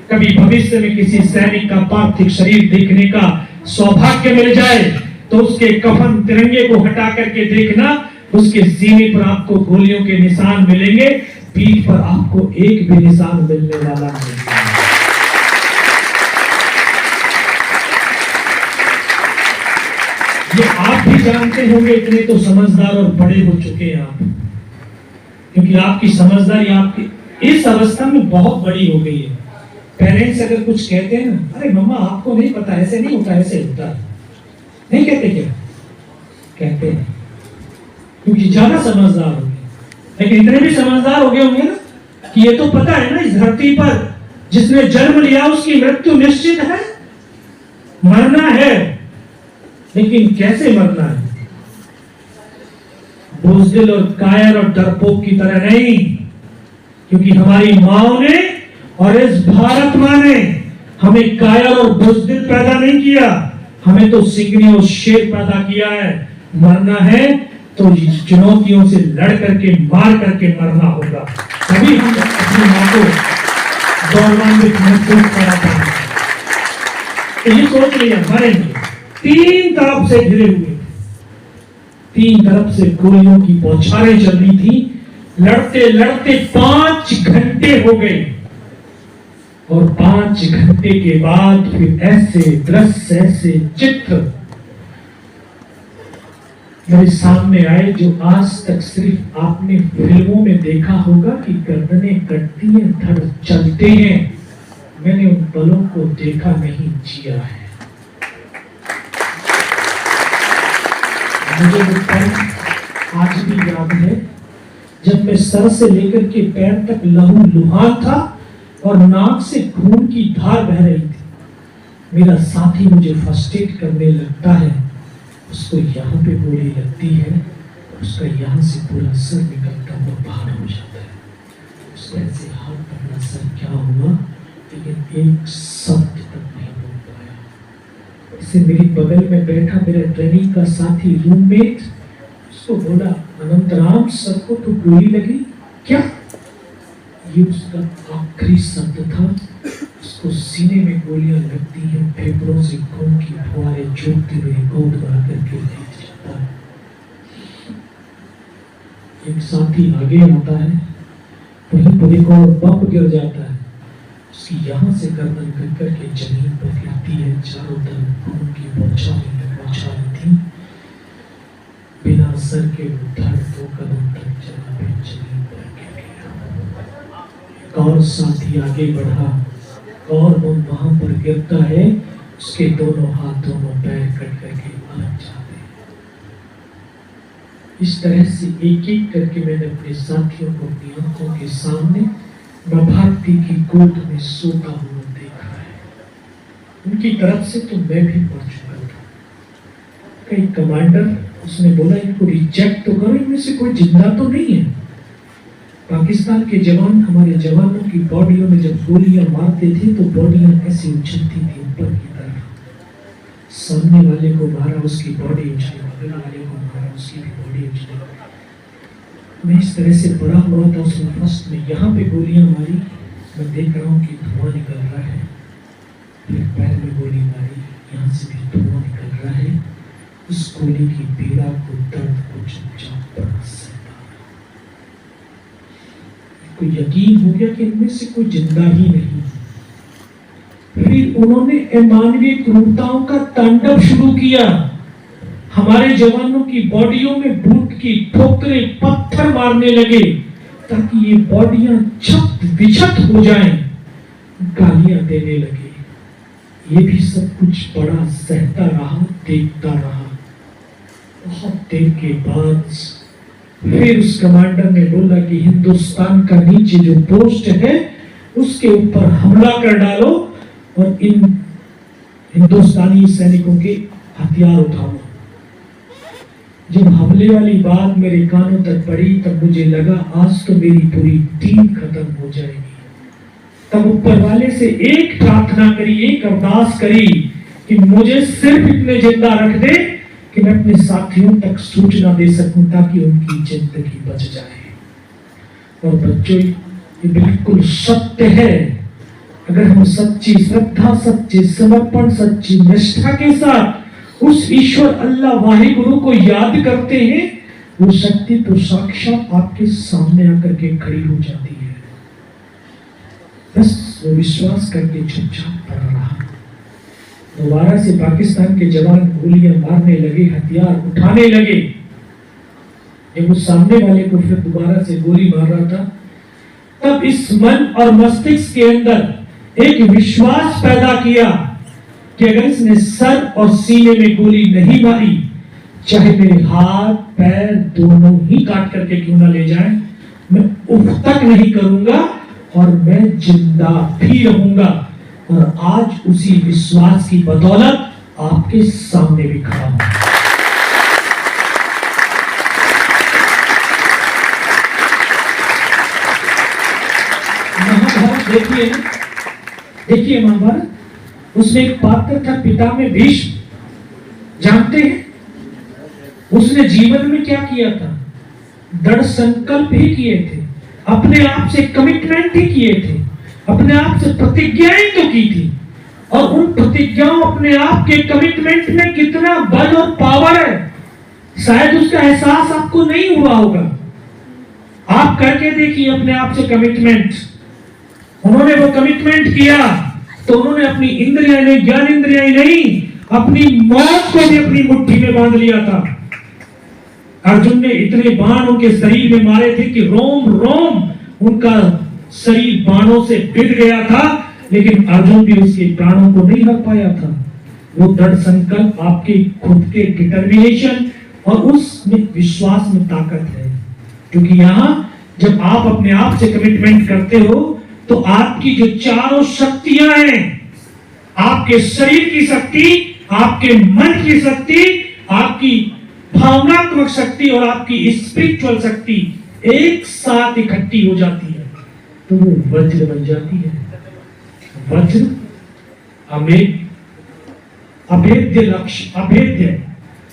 कभी भविष्य में किसी सैनिक का पार्थिव शरीर देखने का सौभाग्य मिल जाए तो उसके कफन तिरंगे को हटा करके देखना, उसके सीने पर आपको गोलियों के निशान मिलेंगे, पीठ पर आपको एक भी निशान मिलने वाला नहीं। ये आप भी जानते होंगे, इतने तो समझदार और बड़े हो चुके हैं आप, क्योंकि आपकी समझदारी आपकी इस अवस्था में बहुत बड़ी हो गई है। पेरेंट्स अगर कुछ कहते हैं ना, अरे मम्मा आपको नहीं पता, ऐसे नहीं होता, ऐसे होता, नहीं कहते क्या? कहते हैं, क्योंकि ज्यादा समझदार हो गए। लेकिन इतने भी समझदार हो गए होंगे ना कि ये तो पता है ना, इस धरती पर जिसने जन्म लिया उसकी मृत्यु निश्चित है, मरना है। लेकिन कैसे मरना है? बुज़दिल और कायर और डरपोक की तरह नहीं, क्योंकि हमारी माओ ने और इस भारत मां ने हमें कायर और बुज़दिल पैदा नहीं किया, हमें तो सिंह ने और शेर पैदा किया है, मरना है तो चुनौतियों से लड़ करके मार करके मरना होगा, तभी हम अपनी मां को गौरवान्वित महसूस करा पाएंगे। तो ये सोच लिया मरेंगे, 3 तरफ से घिरे हुए, 3 तरफ से गोलियों की बौछारें चल रही थी। लड़ते लड़ते 5 घंटे हो गए और 5 घंटे के बाद फिर ऐसे दृश्य, ऐसे चित्र मेरे सामने आए जो आज तक सिर्फ आपने फिल्मों में देखा होगा कि गर्दनें कटती हैं, धड़ चलते हैं। मैंने उन पलों को देखा नहीं, जिया है। मुझे वो पल आज भी याद है जब मैं सर से लेकर के पैर तक लहूलुहान था और नाक से खून की धार बह रही थी। मेरा साथी मुझे फर्स्ट एड करने लगता है, उसको यहाँ पे गोली लगती है, उसका यहाँ से पूरा सर निकलता हुआ बाहर हो जाता है। उसको ऐसे हाथ पकड़ा, सर क्या हुआ, लेकिन एक शब्द तक नहीं बोल पाया। इसे मेरी बगल में बैठा मेरा ट्रेनिंग का साथी रूममेट, उसको बोला, अनंतराम सर को तो गोली लगी क्या? ये उसका आखिरी शब्द था। उसको सीने में गोलियां लगती हैं, फेफड़ों से खून की फुहारें छूटते हुए गोद भरा करके लेट जाता है। एक साथी आगे आता है, वहीं पर एक और बम गिर जाता है, उसकी यहाँ से गर्दन कट करके जमीन पर गिरती है। चारों तरफ खून की बौछारें थी। बिना सर के उधर 2 कदम तक चला, फिर जमीन पर गिर गया। एक और साथी आगे बढ़ा और वो वहां पर गिरता है, उसके दोनों हाथ दोनों पैर कट करके अलग जाते हैं। इस तरह से एक एक करके मैंने अपने साथियों को अपनी आंखों के सामने मां भारती की गोद में सोता हुआ देखा है। उनकी तरफ से तो मैं भी मर चुका था। कई कमांडर, उसने बोला इनको रिजेक्ट तो करो, इनमें से कोई जिंदा तो नहीं है। पाकिस्तान के जवान हमारे जवानों की बॉडियों में जब गोलियां मारते थे तो बॉडियां ऐसे उछलती थी ऊपर की तरफ। सामने वाले को मारा, उसकी बॉडी उछली, बगल वाले को मारा, उसकी भी बॉडी उछली। मैं इस तरह से बड़ा हुआ था। उसने फर्स्ट में यहाँ पे गोलियां मारी, मैं देख रहा हूँ कि धुआं निकल रहा है। फिर पैर में गोली मारी, यहाँ से भी धुआं निकल रहा है। उस गोली की पीड़ा को, दर्द को चुपचाप बड़ा सहता। को यकीन हो गया कि इनमें से कोई जिंदा ही नहीं। फिर उन्होंने अमानवीय क्रूरताओं का तांडव शुरू किया। हमारे जवानों की बॉडियों में बूट की ठोकरें, पत्थर मारने लगे ताकि ये बॉडियां छत विछत हो जाएं। गालियां देने लगे। ये भी सब कुछ बड़ा सहता रहा, देखता रहा। बहुत देर के बाद फिर उस कमांडर ने बोला कि हिंदुस्तान का नीचे जो पोस्ट है उसके ऊपर हमला कर डालो और इन हिंदुस्तानी सैनिकों के हथियार उठाओ। जब हमले वाली बात मेरे कानों तक पड़ी तब मुझे लगा आज तो मेरी पूरी टीम खत्म हो जाएगी। तब ऊपर वाले से एक प्रार्थना करी, एक अरदास करी कि मुझे सिर्फ इतने जिंदा रख दे कि मैं अपने साथियों तक सूचना दे सकूं ताकि उनकी जिंदगी बच जाए। और बच्चों, ये बिल्कुल सत्य है। अगर हम सच्ची श्रद्धा, सच्चे समर्पण, सच्ची निष्ठा के साथ उस ईश्वर अल्लाह वाहिगुरु को याद करते हैं, वो शक्ति तो साक्षात आपके सामने आकर के खड़ी हो जाती है। बस वो विश्वास करके चुपचाप पड़ा रहा। दोबारा से पाकिस्तान के जवान गोलियां मारने लगे, हथियार उठाने लगे। जब उस सामने वाले को फिर दोबारा से गोली मार रहा था, तब इस मन और मस्तिष्क के अंदर एक विश्वास पैदा किया कि अगर इसने सर और सीने में गोली नहीं मारी, चाहे मेरे हाथ पैर दोनों ही काट करके क्यों ना ले जाए, मैं उफ तक नहीं करूंगा और मैं जिंदा भी रहूंगा। और आज उसी विश्वास की बदौलत आपके सामने भी खड़ा हूं। महाभारत देखिए महाभारत, उसमें एक पात्र था पिता में भीष्म। जानते हैं उसने जीवन में क्या किया था? दृढ़ संकल्प ही किए थे, अपने आप से कमिटमेंट ही किए थे, अपने आप से प्रतिज्ञाएं तो की थी। और उन प्रतिज्ञाओं, अपने आप के कमिटमेंट में कितना बल और पावर है, शायद उसका एहसास आपको नहीं हुआ होगा। आप करके देखिए अपने आप से कमिटमेंट। उन्होंने वो कमिटमेंट किया तो उन्होंने अपनी इंद्रियां नहीं, ज्ञान इंद्रियां नहीं, अपनी मौत को भी अपनी मुट्ठी में बांध लिया था। अर्जुन ने इतने बाण उनके शरीर में मारे थे कि रोम रोम उनका शरीर बाणों से पिट गया था, लेकिन अर्जुन भी उसके प्राणों को नहीं हर पाया था। वो दृढ़ संकल्प, आपके खुद के डिटर्मिनेशन और उसमें विश्वास में ताकत है। क्योंकि यहां जब आप अपने आप से कमिटमेंट करते हो तो आपकी जो चारों शक्तियां हैं, आपके शरीर की शक्ति, आपके मन की शक्ति, आपकी भावनात्मक शक्ति और आपकी स्पिरिचुअल शक्ति एक साथ इकट्ठी हो जाती है तो वो वज्र बन जाती है। वज्र अभेद्य लक्ष्य, अभेद्य,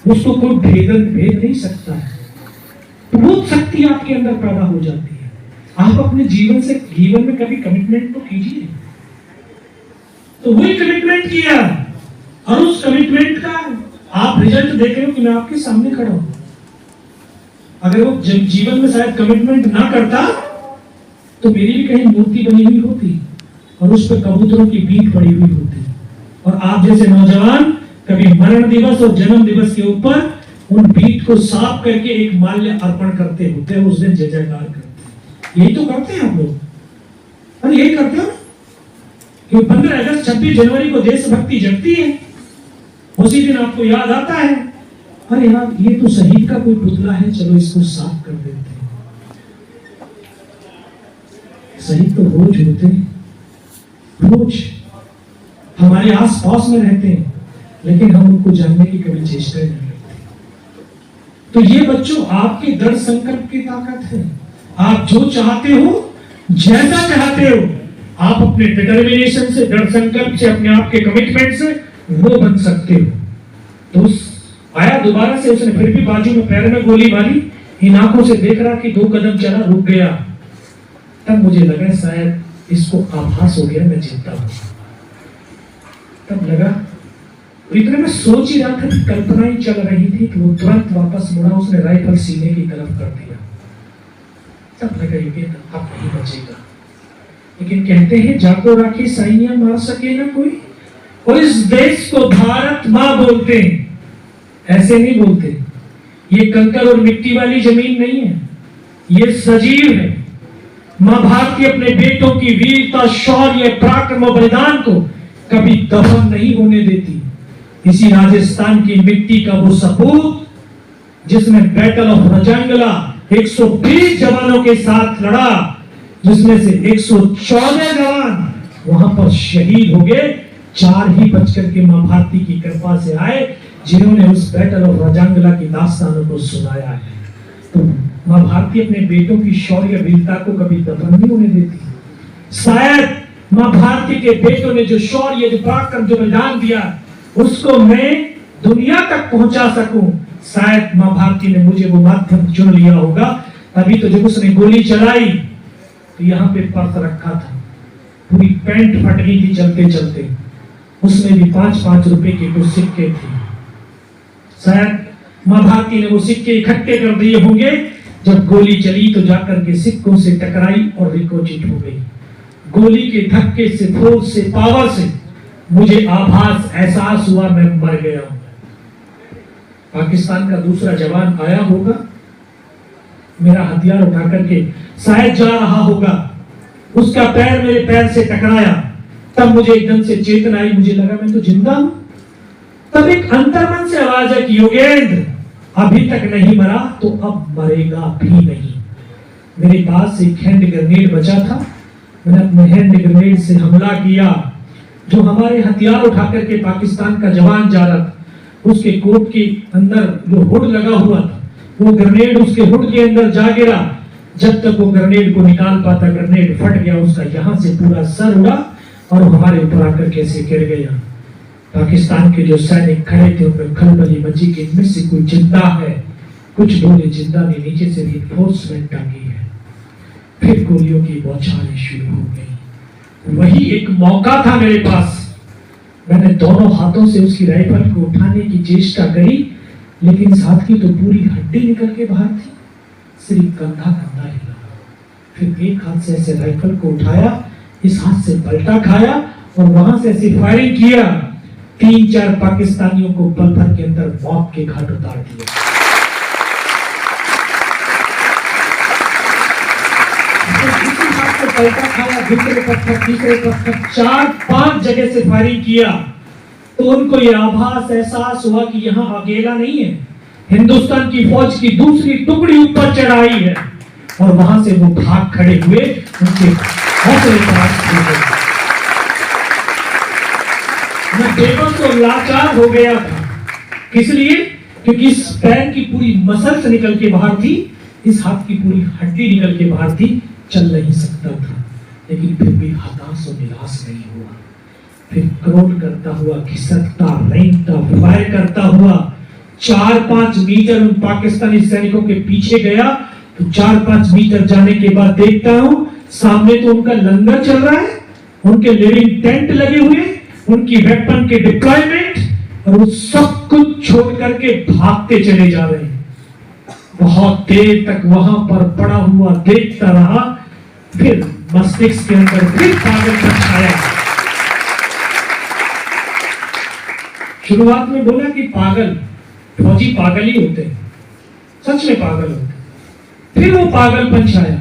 उसको कोई भेद नहीं सकता है। तो वो शक्ति आपके अंदर पैदा हो जाती है। आप अपने जीवन में कभी कमिटमेंट तो कीजिए। तो वही कमिटमेंट किया और उस कमिटमेंट का आप रिजल्ट देख रहे हो कि मैं आपके सामने खड़ा हूं। अगर वो जीवन में शायद कमिटमेंट ना करता तो मेरी भी कहीं मूर्ति बनी हुई होती और उस पर कबूतरों की बीट पड़ी हुई होती और आप जैसे नौजवान कभी मरण दिवस और जन्म दिवस के ऊपर उन बीट को साफ करके एक माल्य अर्पण करते होते हैं, उस दिन जय जयकार करते। यही तो करते हैं हम लोग। और यही करते हो कि 15 अगस्त 26 जनवरी को देशभक्ति जगती है, उसी दिन आपको याद आता है अरे यार ये तो शहीद का कोई पुतला है, चलो इसको साफ कर देते हैं। शहीद तो रोज होते हैं, रोज हमारे आस पास में रहते हैं, लेकिन हम उनको जानने की कभी चेष्टा नहीं करते। तो ये बच्चों आपके दृढ़ संकल्प की ताकत है। आप जो चाहते हो, जैसा चाहते हो, आप अपने डिटर्मिनेशन से, दृढ़ संकल्प से, अपने आप के कमिटमेंट से वो बन सकते हो। तो आया दोबारा से, उसने फिर भी बाजू में पैर में गोली मारी, इन आंखों से देख रहा कि 2 कदम चला, रुक गया। तब मुझे लगा शायद इसको आभास हो गया मैं जीता हूं। तब लगा, इतने में सोच ही रहा था कि कल्पना ही चल रही थी कि वो तुरंत वापस मुड़ा, उसने राइफल सीने की तरफ कर दिया। तब लगा ये अब नहीं बचेगा। लेकिन कहते हैं जाको राखी साइयां मार सके ना कोई, और इस देश को भारत मां बोलते हैं, ऐसे नहीं बोलते। ये कंकर और मिट्टी वाली जमीन नहीं है, ये सजीव है। मां भारती अपने बेटों की वीरता, शौर्य, पराक्रम और बलिदान को कभी दफन नहीं होने देती। इसी राजस्थान की मिट्टी का वो सपूत जिसमें बैटल ऑफ रजंगला 120 जवानों के साथ लड़ा, जिसमें से 114 जवान वहां पर शहीद हो गए, 4 ही बचकर के मां भारती की कृपा से आए, जिन्होंने उस बैटल ऑफ रजंगला की दास्तानों को सुनाया है। तो मां भारती अपने बेटों की शौर्य वीरता को कभी दफन नहीं होने देती। शायद मां भारती के बेटों ने जो शौर्य, जो पराक्रम, जो बलिदान दिया, उसको मैं दुनिया तक पहुंचा सकूं, शायद मां भारती ने मुझे वो माध्यम चुन लिया होगा। तभी तो जब उसने गोली चलाई तो यहाँ पे पर्स रखा था, पूरी पैंट फट गई थी चलते चलते, उसमें भी 5-5 रुपए के कुछ सिक्के थे। शायद मां भारती ने वो सिक्के इकट्ठे कर दिए होंगे, जब गोली चली तो जाकर के सिक्कों से टकराई और रिकोचिट हो गई। गोली के धक्के से, फोर्स से, पावर से मुझे आभास, एहसास हुआ मैं मर गया हूं। पाकिस्तान का दूसरा जवान आया होगा, मेरा हथियार उठा करके शायद जा रहा होगा, उसका पैर मेरे पैर से टकराया, तब मुझे एकदम से चेतना आई, मुझे लगा मैं तो जिंदा हूं। तब एक अंतर्मन से आवाज है कि योगेंद्र अभी तक नहीं मरा तो अब मरेगा भी नहीं। मेरे पास एक हैंड ग्रेनेड बचा था, मैंने अपने हैंड ग्रेनेड से हमला किया। जो हमारे हथियार उठा करके पाकिस्तान का जवान जा रहा था, उसके कोट के अंदर जो हुड लगा हुआ था, वो ग्रेनेड उसके हुड के अंदर जा गिरा। जब तक वो ग्रेनेड को निकाल पाता, ग्रेनेड फट गया, उसका यहां से पूरा सर उड़ा और हमारे ऊपर आकर कैसे गिर गया। पाकिस्तान के जो सैनिक खड़े थे उनमें खलबली मची कि इनमें से कोई जिंदा है। कुछ बोले जिंदा नहीं, नीचे से रिइंफोर्समेंट टांगी है। फिर गोलियों की बौछारें शुरू हो गई। वही एक मौका था मेरे पास। मैंने दोनों हाथों से उसकी राइफल को उठाने की चेष्टा करी, लेकिन इस हाथ की तो पूरी हड्डी निकल के बाहर थी। सिर्फ कंधा कंधा हिला। फिर एक हाथ से ऐसे राइफल को उठाया, इस हाथ से पलटा खाया और वहां से ऐसे फायरिंग किया। 3-4 पाकिस्तानियों को पल भर के अंदर मौत के घाट उतार दिया। पलटा खाया, दूसरे पत्थर, तीसरे पत्थर, 4-5 जगह से फायरिंग किया। तो उनको ये आभास एहसास हुआ कि यहाँ अकेला नहीं है, हिंदुस्तान की फौज की दूसरी टुकड़ी ऊपर चढ़ाई है। और वहां से वो भाग खड़े हुए, उनके हौसले पर मैं बेबस और लाचार हो गया था। किस लिए? क्योंकि इस पैर की पूरी मसल्स निकल के बाहर थी, इस हाथ की पूरी हड्डी निकल के बाहर थी, चल नहीं सकता था। लेकिन फिर भी हताश और निराश नहीं हुआ। फिर क्रोध करता हुआ, खिसकता, रेंगता, फायर करता हुआ 4-5 मीटर उन पाकिस्तानी सैनिकों के पीछे गया। तो 4-5 मीटर जाने के बाद देखता हूं सामने तो उनका लंगर चल रहा है, उनके लिविंग टेंट लगे हुए, उनकी वेपन के डिप्लॉयमेंट, और वो सब कुछ छोड़ करके भागते चले जा रहे हैं। बहुत देर तक वहां पर पड़ा हुआ देखता रहा। फिर मस्तिष्क के अंदर फिर पागलपन छाया। शुरुआत में बोला कि पागल, फौजी पागल ही होते हैं, सच में पागल होते। फिर वो पागलपन छाया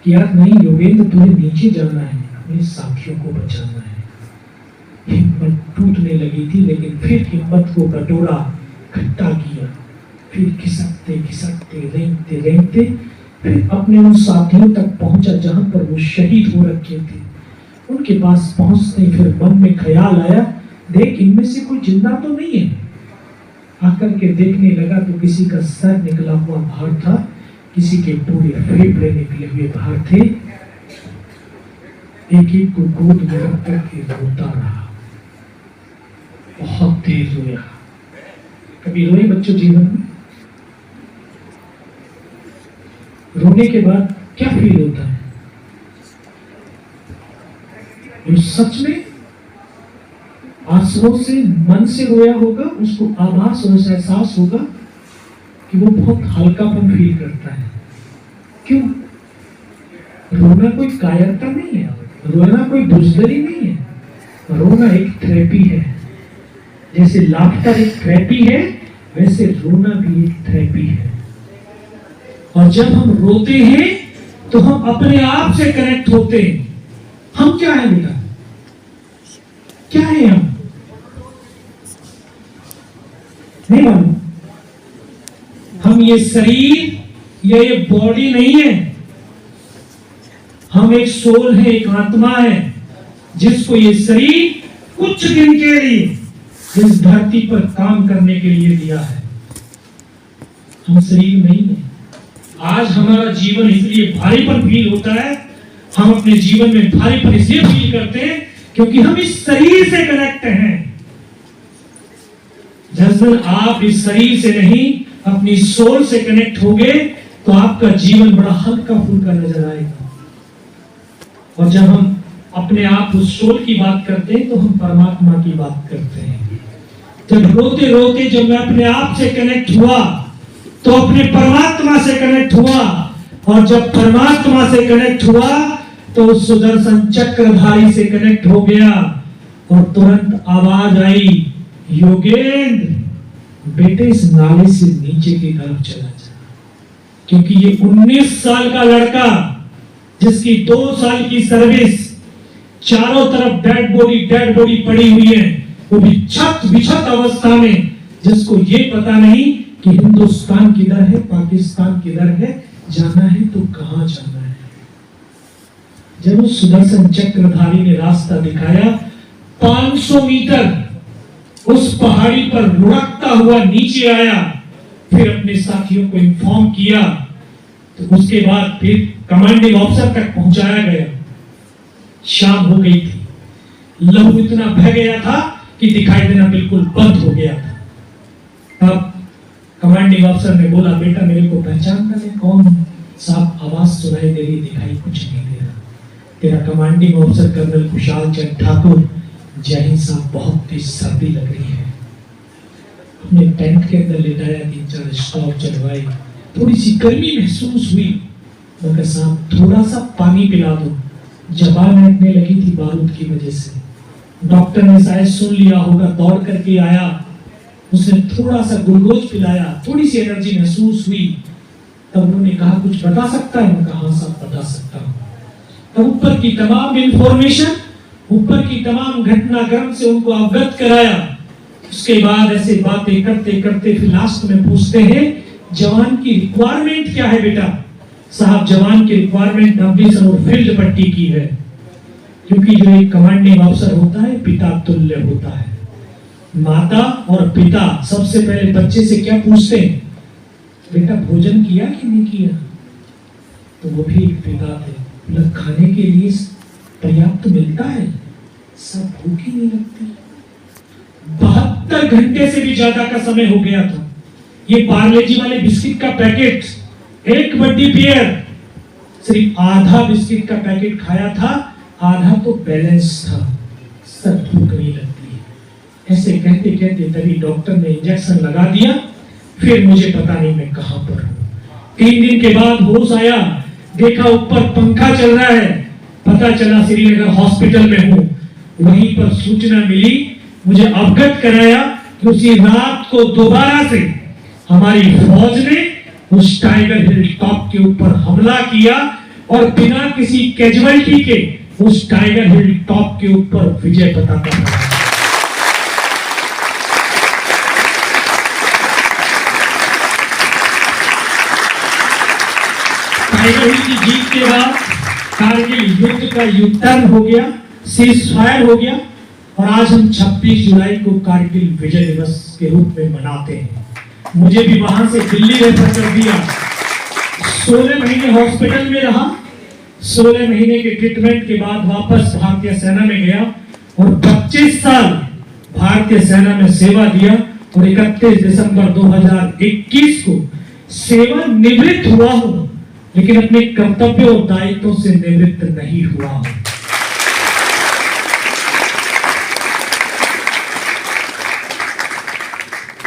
कि यार नहीं योगेंद्र, तुम्हें नीचे जाना है, अपने साथियों को बचाना है। हिम्मत टूटने लगी थी, लेकिन फिर हिम्मत को कटोरा, खट्टा किया। फिर खिसकते खिसकते, रेंगते रेंगते फिर अपने उन साथियों तक पहुंचा जहां पर वो शहीद हो रखे थे। उनके पास पहुंचते फिर मन में ख्याल आया, देख इनमें से कोई जिंदा तो नहीं है। आकर के देखने लगा तो किसी का सर निकला हुआ बाहर था, किसी के पूरे फेफड़े निकले हुए बाहर थे। एक एक को गोद में रख करके रोता रहा। बहुत देर रोया। कभी रोए बच्चों जीवन में? रोने के बाद क्या फील होता है? जो सच में आंसुओं से, मन से रोया होगा, उसको आभास और एहसास होगा कि वो बहुत हल्कापन फील करता है। क्यों? रोना कोई कायरता नहीं है, रोना कोई बुजदरी नहीं है। रोना एक थेरेपी है। जैसे लाफ्टर एक थेरेपी है, वैसे रोना भी एक थेरेपी है। और जब हम रोते हैं तो हम अपने आप से कनेक्ट होते हैं। हम क्या है बेटा? क्या है हम? नहीं मालूम। हम ये शरीर या ये बॉडी नहीं है। हम एक सोल है, एक आत्मा है, जिसको ये शरीर कुछ दिन के लिए इस धरती पर काम करने के लिए दिया है। हम शरीर नहीं है। आज हमारा जीवन इसलिए भारीपन फील होता है, हम अपने जीवन में भारीपन इसलिए फील करते हैं क्योंकि हम इस शरीर से कनेक्ट हैं। जब आप इस शरीर से नहीं अपनी सोल से कनेक्ट होगे तो आपका जीवन बड़ा हल्का फुल्का नजर आएगा। और जब हम अपने आप उस सोल की बात करते हैं तो हम परमात्मा की बात करते हैं। जब रोते रोते जब मैं अपने आप से कनेक्ट हुआ तो अपने परमात्मा से कनेक्ट हुआ, और जब परमात्मा से कनेक्ट हुआ तो सुदर्शन चक्रधारी से कनेक्ट हो गया। और तुरंत आवाज आई, योगेंद्र बेटे इस नाले से नीचे की तरफ चला जा। क्योंकि ये 19 साल का लड़का जिसकी 2 साल की सर्विस, चारों तरफ डेड बॉडी पड़ी हुई है, वो भी छत बिछत अवस्था में, जिसको ये पता नहीं कि हिंदुस्तान किधर है, पाकिस्तान किधर है, जाना है तो कहां जाना है। जब उस सुदर्शन चक्रधारी ने रास्ता दिखाया, 500 मीटर उस पहाड़ी पर लुढ़कता हुआ नीचे आया, फिर अपने साथियों को इन्फॉर्म किया, तो उसके बाद फिर कमांडिंग ऑफिसर तक पहुंचाया गया। शाम हो गई थी, लहू इतना बह गया था कि दिखाई देना बिल्कुल बंद हो गया था। तब कमांडिंग ऑफिसर ने बोला, बेटा मेरे को पहचान कर ले, कौन? साहब आवाज सुनाई दे रही, दिखाई कुछ नहीं दे रहा। तेरा कमांडिंग ऑफिसर कर्नल खुशहाल चंद ठाकुर। जय हिंद साहब, बहुत तेज सर्दी लग रही है। हमने टेंट के अंदर लेटाया, 3-4 स्टॉप चलवाई, थोड़ी सी गर्मी महसूस हुई। मगर साहब थोड़ा सा पानी पिला दो। जबान हटने लगी थी बारूद की वजह से। डॉक्टर ने शायद सुन लिया होगा, दौड़ करके आया, उसने थोड़ा सा ग्लूकोज पिलाया, थोड़ी सी एनर्जी महसूस हुई। तब उन्होंने कहा, कुछ बता सकता है? मैं कहा, हाँ साहब बता सकता हूँ। तब ऊपर की तमाम इंफॉर्मेशन, ऊपर की तमाम घटनाक्रम से उनको अवगत कराया। उसके बाद ऐसे बातें करते करते फिर लास्ट में पूछते हैं, जवान की रिक्वायरमेंट क्या है बेटा? साहब जवान की रिक्वायरमेंट 90 और फील्ड पट्टी की है, क्योंकि जो एक कमांडिंग ऑफिसर होता है पिता तुल्य होता है। माता और पिता सबसे पहले बच्चे से क्या पूछते हैं? बेटा भोजन किया कि नहीं किया? तो वो भी एक पिता थे। मतलब खाने के लिए पर्याप्त मिलता है? सब भूख ही नहीं लगती। 72 घंटे से भी ज्यादा का समय हो गया था। ये पार्ले जी वाले बिस्किट का पैकेट, एक बड्डी बियर, सिर्फ आधा बिस्किट का पैकेट खाया था, आधा तो बैलेंस था। सब भूख नहीं लगती। ऐसे कहते कहते तभी डॉक्टर ने इंजेक्शन लगा दिया। फिर मुझे पता नहीं मैं कहां पर हूं। 3 दिन के बाद होश आया, देखा ऊपर पंखा चल रहा है, पता चला श्रीनगर हॉस्पिटल में हूं। वहीं पर सूचना मिली, मुझे अवगत कराया कि उसी रात को दोबारा से हमारी फौज ने उस टाइगर हिल टॉप के ऊपर हमला किया और बिना किसी कैजुअल्टी के उस टाइगर हिल टॉप के ऊपर विजय पताका लहराया। टाइगर हिल की जीत के बाद कारगिल युद्ध का U-टर्न हो गया, सीज फायर हो गया, और आज हम 26 जुलाई को कारगिल विजय दिवस के रूप में मनाते हैं। मुझे भी वहां से दिल्ली रेफर कर दिया। 16 महीने हॉस्पिटल में रहा। 16 महीने के ट्रीटमेंट के बाद वापस भारतीय सेना में गया और 25 साल भारतीय सेना में सेवा दिया और 31 दिसंबर 2021 को सेवानिवृत्त हुआ हूं, लेकिन अपने कर्तव्य और दायित्वों से निवृत्त नहीं हुआ हूं।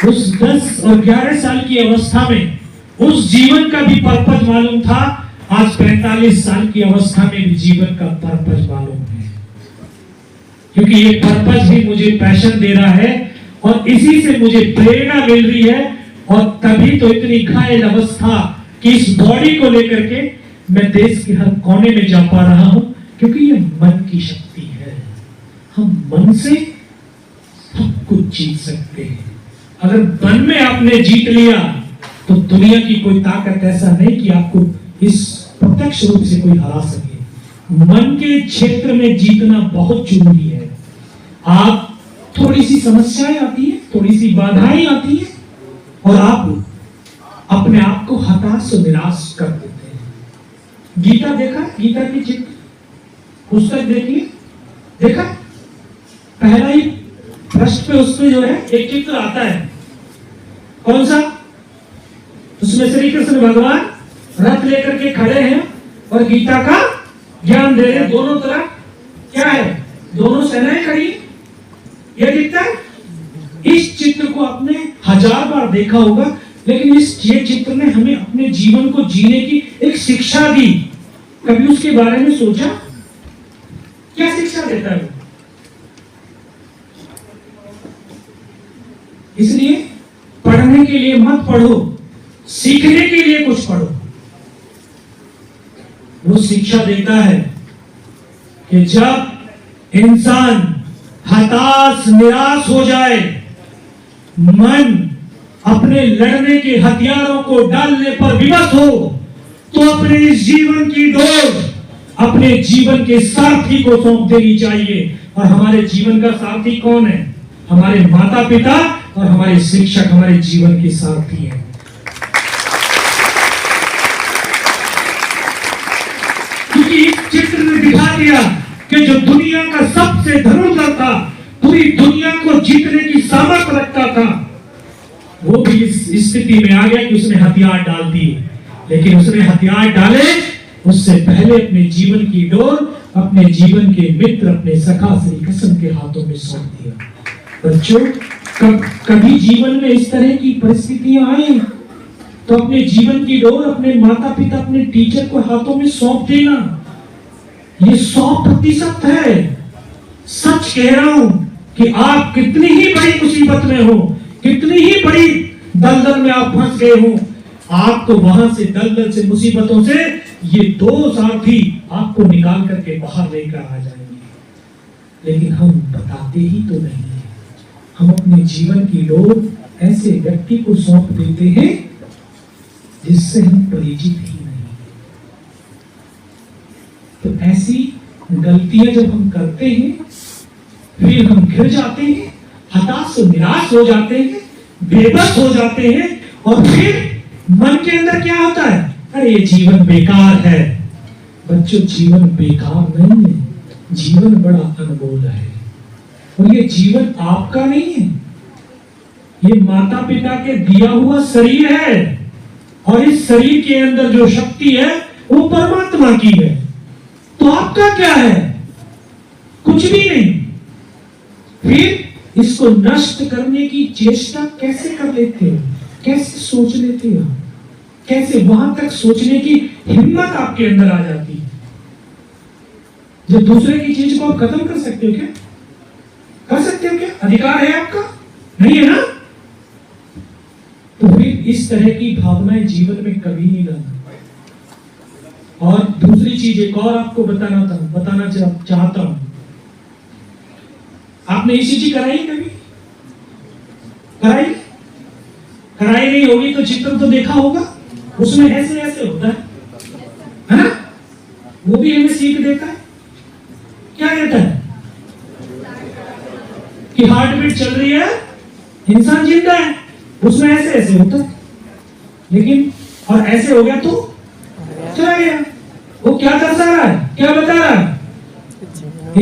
उस 10 और 11 साल की अवस्था में उस जीवन का भी पर्पज मालूम था। आज 45 साल की अवस्था में भी जीवन का पर्पज मालूम है, क्योंकि ये पर्पज ही मुझे पैशन दे रहा है और इसी से मुझे प्रेरणा मिल रही है। और तभी तो इतनी घायल अवस्था कि इस बॉडी को लेकर के मैं देश के हर कोने में जा पा रहा हूं, क्योंकि ये मन की शक्ति है। हम मन से सब कुछ जीत सकते हैं। अगर मन में आपने जीत लिया तो दुनिया की कोई ताकत ऐसा नहीं कि आपको इस प्रत्यक्ष रूप से कोई हरा सके। मन के क्षेत्र में जीतना बहुत जरूरी है। आप थोड़ी सी समस्याएं आती है, थोड़ी सी बाधाएं आती है और आप अपने आप को हताश और निराश कर देते हैं। गीता देखा? गीता की चित्र पुस्तक देखिए, देखा? पहला ही पृष्ठ पे उसमें जो है एक चित्र आता है। कौन सा? उसमें श्री कृष्ण भगवान रथ लेकर के खड़े हैं और गीता का ज्ञान दे रहे हैं। दोनों तरफ क्या है? दोनों सेनाएं खड़ी है। यह दिखता है। इस चित्र को आपने 1000 बार देखा होगा, लेकिन ये चित्र ने हमें अपने जीवन को जीने की एक शिक्षा दी। कभी उसके बारे में सोचा? क्या शिक्षा देता है? इसलिए पढ़ने के लिए मत पढ़ो, सीखने के लिए कुछ पढ़ो। वो शिक्षा देता है कि जब इंसान हताश निराश हो जाए, मन अपने लड़ने के हथियारों को डालने पर विवश हो, तो अपने इस जीवन की डोर अपने जीवन के सारथी को सौंप देनी चाहिए। और हमारे जीवन का सारथी कौन है? हमारे माता पिता और हमारे शिक्षक हमारे जीवन के सारथी हैं। क्योंकि इस चित्र ने दिखा दिया कि जो दुनिया का सबसे धनुर्धर था, पूरी दुनिया को जीतने की सामर्थ्य रखता था, वो भी इस स्थिति में आ गया कि उसने हथियार डाल दिए। लेकिन उसने हथियार डाले उससे पहले अपने जीवन की डोर अपने जीवन के मित्र, अपने सखा श्री कृष्ण के हाथों में सौंप दिया। बच्चों, कभी जीवन में इस तरह की परिस्थितियां आई तो अपने जीवन की डोर अपने माता पिता, अपने टीचर को हाथों में सौंप देना, ये 100% है। सच कह रहा हूं कि आप कितनी ही बड़ी मुसीबत में हो, कितनी ही बड़ी दलदल में आप फंस गए हो, आपको वहां से, दलदल से, मुसीबतों से ये 2 साथी आपको निकाल करके बाहर लेकर आ जाएंगे। लेकिन हम बताते ही तो नहीं है। हम अपने जीवन की डोर ऐसे व्यक्ति को सौंप देते हैं जिससे हम परिचित ही नहीं। तो ऐसी गलतियां जब हम करते हैं, फिर हम घिर जाते हैं, हताश से निराश हो जाते हैं, बेबस हो जाते हैं, और फिर मन के अंदर क्या होता है? अरे ये जीवन बेकार है। बच्चों, जीवन बेकार नहीं है, जीवन बड़ा अनमोल है। और ये जीवन आपका नहीं है, ये माता पिता के दिया हुआ शरीर है, और इस शरीर के अंदर जो शक्ति है वो परमात्मा की है। तो आपका क्या है? कुछ भी नहीं। फिर इसको नष्ट करने की चेष्टा कैसे कर लेते हो? कैसे सोच लेते हो? कैसे वहां तक सोचने की हिम्मत आपके अंदर आ जाती है? जब दूसरे की चीज को आप खत्म कर सकते हो क्या? कर सकते हो क्या? अधिकार है आपका? नहीं है ना? तो फिर इस तरह की भावनाएं जीवन में कभी नहीं लाना। और दूसरी चीज एक और आपको बताना चाहता हूं। आपने ईसीजी कराई कभी? कराई नहीं होगी तो चित्र तो देखा होगा, उसमें ऐसे ऐसे होता है ना? वो भी हमें सीख देता है। क्या कहता है? कि हार्ट बीट चल रही है, इंसान जिंदा है, उसमें ऐसे ऐसे होता है। लेकिन और ऐसे हो गया तो चला गया। वो क्या दर्शा रहा है? क्या बता रहा है?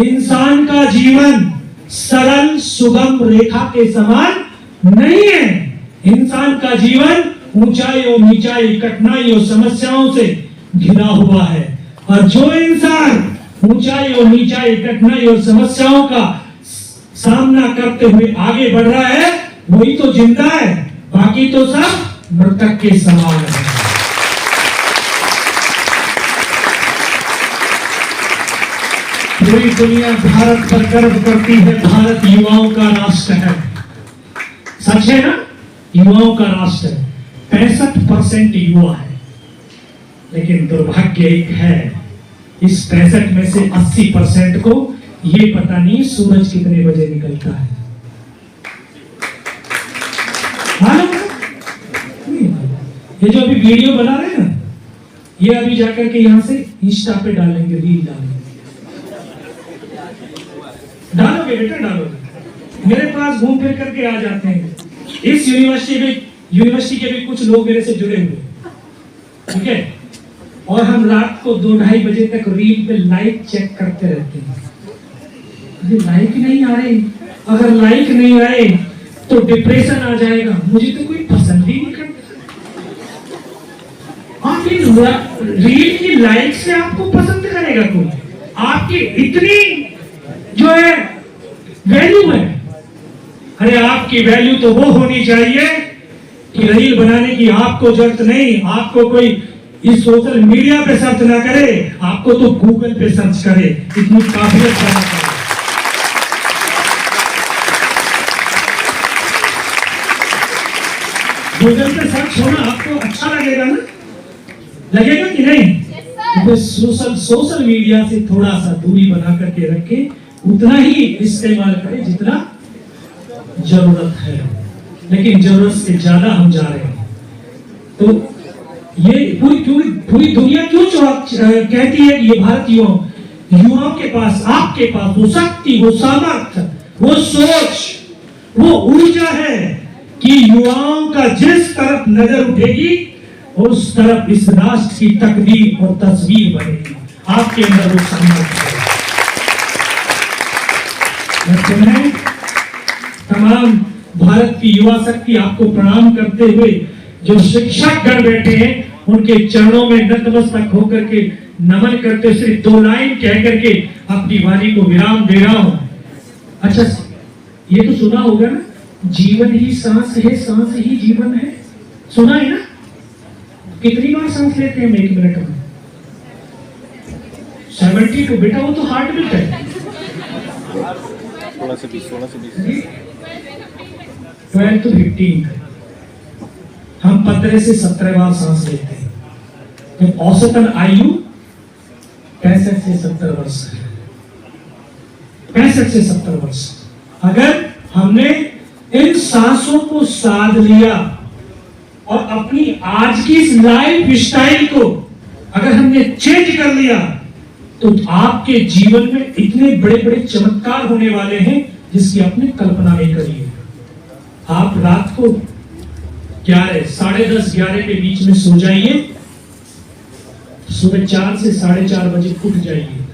इंसान का जीवन सरल सुगम रेखा के समान नहीं है। इंसान का जीवन ऊंचाई और नीचाई, कठिनाई और समस्याओं से घिरा हुआ है। और जो इंसान ऊंचाई और नीचाई, कठिनाई और समस्याओं का सामना करते हुए आगे बढ़ रहा है, वही तो जिंदा है, बाकी तो सब मृतक के समान है। पूरी दुनिया भारत पर गर्व करती है, भारत युवाओं का राष्ट्र है। सच है ना? युवाओं का राष्ट्र है। 65% युवा है। लेकिन दुर्भाग्य एक है, इस 65 में से 80% को ये पता नहीं सूरज कितने बजे निकलता है। मालूम है? ये जो अभी वीडियो बना रहे हैं ना, ये अभी जाकर के यहां से इंस्टा पे डालेंगे, रील डालेंगे। डालोगे बेटा, डालोगे। मेरे पास घूम फिर करके आ जाते हैं। इस यूनिवर्सिटी के भी कुछ लोग मेरे से जुड़े हुए, ठीक है? और हम रात को 2-2:30 बजे तक रील पे लाइक चेक करते रहते हैं। लाइक नहीं आ रहे, अगर लाइक नहीं आए तो डिप्रेशन आ जाएगा। मुझे तो कोई पसंद ही नहीं करता। आपकी रील की लाइक से आपको पसंद करेगा कोई? आपकी इतनी जो है वैल्यू है। अरे आपकी वैल्यू तो वो होनी चाहिए कि रील बनाने की आपको जरूरत नहीं, आपको कोई इस सोशल मीडिया पे सर्च ना करे, आपको तो गूगल पे सर्च करे, इतनी काबिलियत होना चाहिए। गूगल पे सर्च होना आपको अच्छा लगेगा ना? लगेगा कि नहीं? तो सोशल मीडिया से थोड़ा सा दूरी बना करके रखे, उतना ही इस्तेमाल करें जितना जरूरत है। लेकिन जरूरत से ज्यादा हम जा रहे हैं। तो ये पूरी दुनिया क्यों कहती है कि ये भारत युवाओं के पास, आपके पास वो शक्ति, वो सामर्थ्य, वो सोच, वो ऊर्जा है कि युवाओं का जिस तरफ नजर उठेगी उस तरफ इस राष्ट्र की तकदीर और तस्वीर बनेगी। आपके अंदर वो सामर्थ्य है। तमाम भारत की युवा शक्ति आपको प्रणाम करते हुए जो शिक्षक गण बैठे हैं उनके चरणों में नतमस्तक होकर के नमन करते सिर्फ 2 लाइन कह करके अपनी वाणी को विराम दे रहा हूं। अच्छा, ये तो सुना होगा ना, जीवन ही सांस है, सांस ही जीवन है। सुना है ना? कितनी बार सांस लेते हैं हम 1 मिनट में? 72 बेटा, वो तो हार्ट बीट है। 16 से 20 12 to 15 हम 15 से 17 बार सांस लेते हैं। तो औसतन आयु 65 से 70 वर्ष है। 65 से 70 वर्ष। अगर हमने इन सांसों को साध लिया और अपनी आज की इस लाइफ स्टाइल को अगर हमने चेंज कर लिया तो आपके जीवन में इतने बड़े बड़े चमत्कार होने वाले हैं जिसकी आपने कल्पना नहीं करी है। आप रात को 11, 10:30, 11 के बीच में सो जाइए, सुबह 4 से 4:30 बजे उठ जाइए।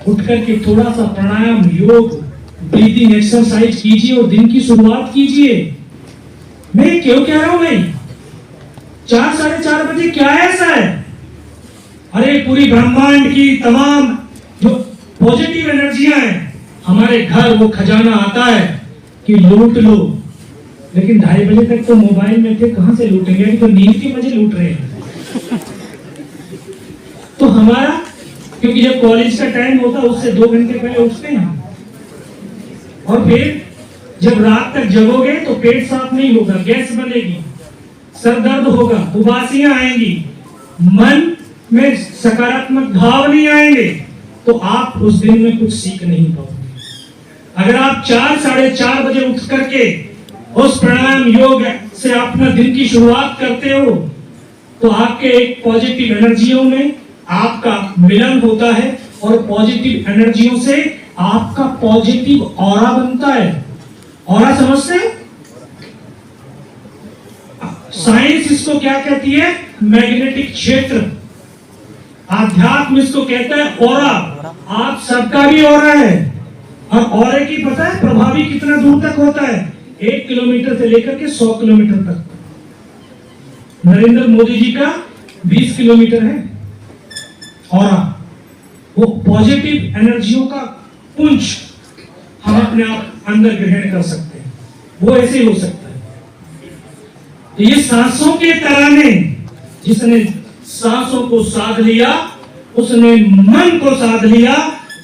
उठ करके थोड़ा सा प्राणायाम, योग, ब्रीदिंग एक्सरसाइज कीजिए और दिन की शुरुआत कीजिए। मैं क्यों कह रहा हूं भाई 4, 4:30 बजे क्या ऐसा है? अरे पूरी ब्रह्मांड की तमाम जो पॉजिटिव एनर्जियां हैं हमारे घर, वो खजाना आता है कि लूट लो। लेकिन 2:30 बजे तक तो मोबाइल में थे, कहां से लूटेंगे? अभी तो नींद के मजे लूट रहे हैं। तो हमारा, क्योंकि जब कॉलेज का टाइम होता है उससे 2 घंटे पहले उठते हैं और फिर जब रात तक जगोगे तो पेट साफ नहीं होगा, गैस बनेगी, सर दर्द होगा, उबासियां आएंगी, मन में सकारात्मक भाव नहीं आएंगे, तो आप उस दिन में कुछ सीख नहीं पाओगे। अगर आप 4, 4:30 बजे उठ करके उस प्राणायाम योग से अपना दिन की शुरुआत करते हो तो आपके एक पॉजिटिव एनर्जियों में आपका मिलन होता है और पॉजिटिव एनर्जियों से आपका पॉजिटिव ऑरा बनता है। ऑरा समझते हैं? साइंस इसको क्या कहती है? मैग्नेटिक क्षेत्र। आध्यात्म इसको कहता है ऑरा। आप सबका भी ऑरा है और ऑरे की पता है प्रभावी कितना दूर तक होता है? 1 किलोमीटर से लेकर के 100 किलोमीटर तक। नरेंद्र मोदी जी का 20 किलोमीटर है ऑरा। वो पॉजिटिव एनर्जियों का पुंज हम अपने आप अंदर ग्रहण कर सकते हैं। वो ऐसे हो सकता है। तो ये सांसों के तराने, जिसने सांसों को साध लिया उसने मन को साध लिया,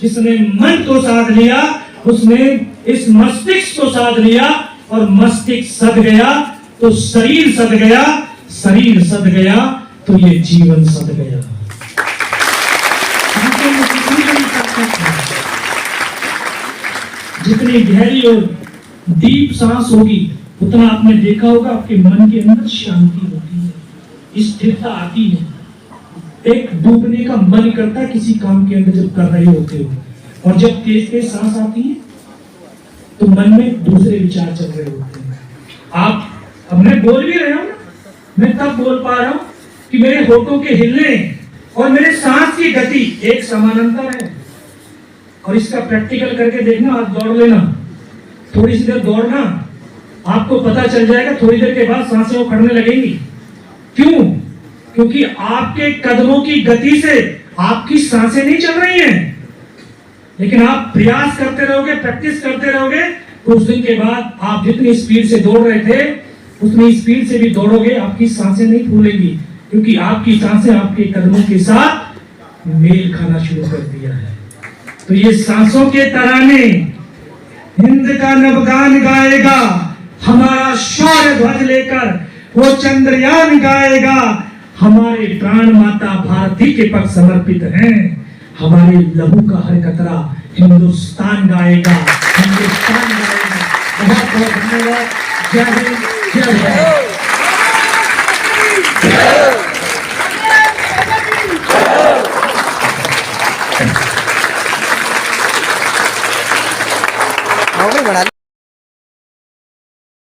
जिसने मन को साध लिया उसने इस मस्तिष्क को साध लिया और मस्तिष्क सद गया तो शरीर सद गया, शरीर सद गया तो ये जीवन सद गया। जितनी गहरी और डीप सांस होगी उतना आपने देखा होगा आपके मन के अंदर शांति होती है, स्थिरता आती है। एक डूबने का मन करता है किसी काम के अंदर जब कर रहे होते हो, और जब तेज तेज सांस आती है तो मन में दूसरे विचार चल रहे होते हैं। आप, अब मैं बोल भी रहा हूं, मैं तब बोल पा रहा हूं कि मेरे होठों के हिलने और मेरे सांस की गति एक समानांतर है। और इसका प्रैक्टिकल करके देखना, आज दौड़ लेना, थोड़ी सी देर दौड़ना, आपको पता चल जाएगा थोड़ी देर के बाद सांसें उखड़ने लगेंगी। क्यों? क्योंकि आपके कदमों की गति से आपकी सांसें नहीं चल रही हैं। लेकिन आप प्रयास करते रहोगे, प्रैक्टिस करते रहोगे, कुछ दिन के बाद आप जितनी स्पीड से दौड़ रहे थे उतनी स्पीड से भी दौड़ोगे, आपकी सांसें नहीं फूलेंगी, क्योंकि आपकी सांसें आपके कदमों के साथ मेल खाना शुरू कर दिया है। तो ये सांसों के तराने हिंद का नवगान गाएगा, हमारा शौर्य ध्वज लेकर वो चंद्रयान गाएगा। हमारे प्राण माता भारती के पक्ष समर्पित हैं, हमारे लहू का हर कतरा हिंदुस्तान गाएगा, हिंदुस्तान गाएगा। बहुत बहुत धन्यवाद। जय हिंद, जय भारत।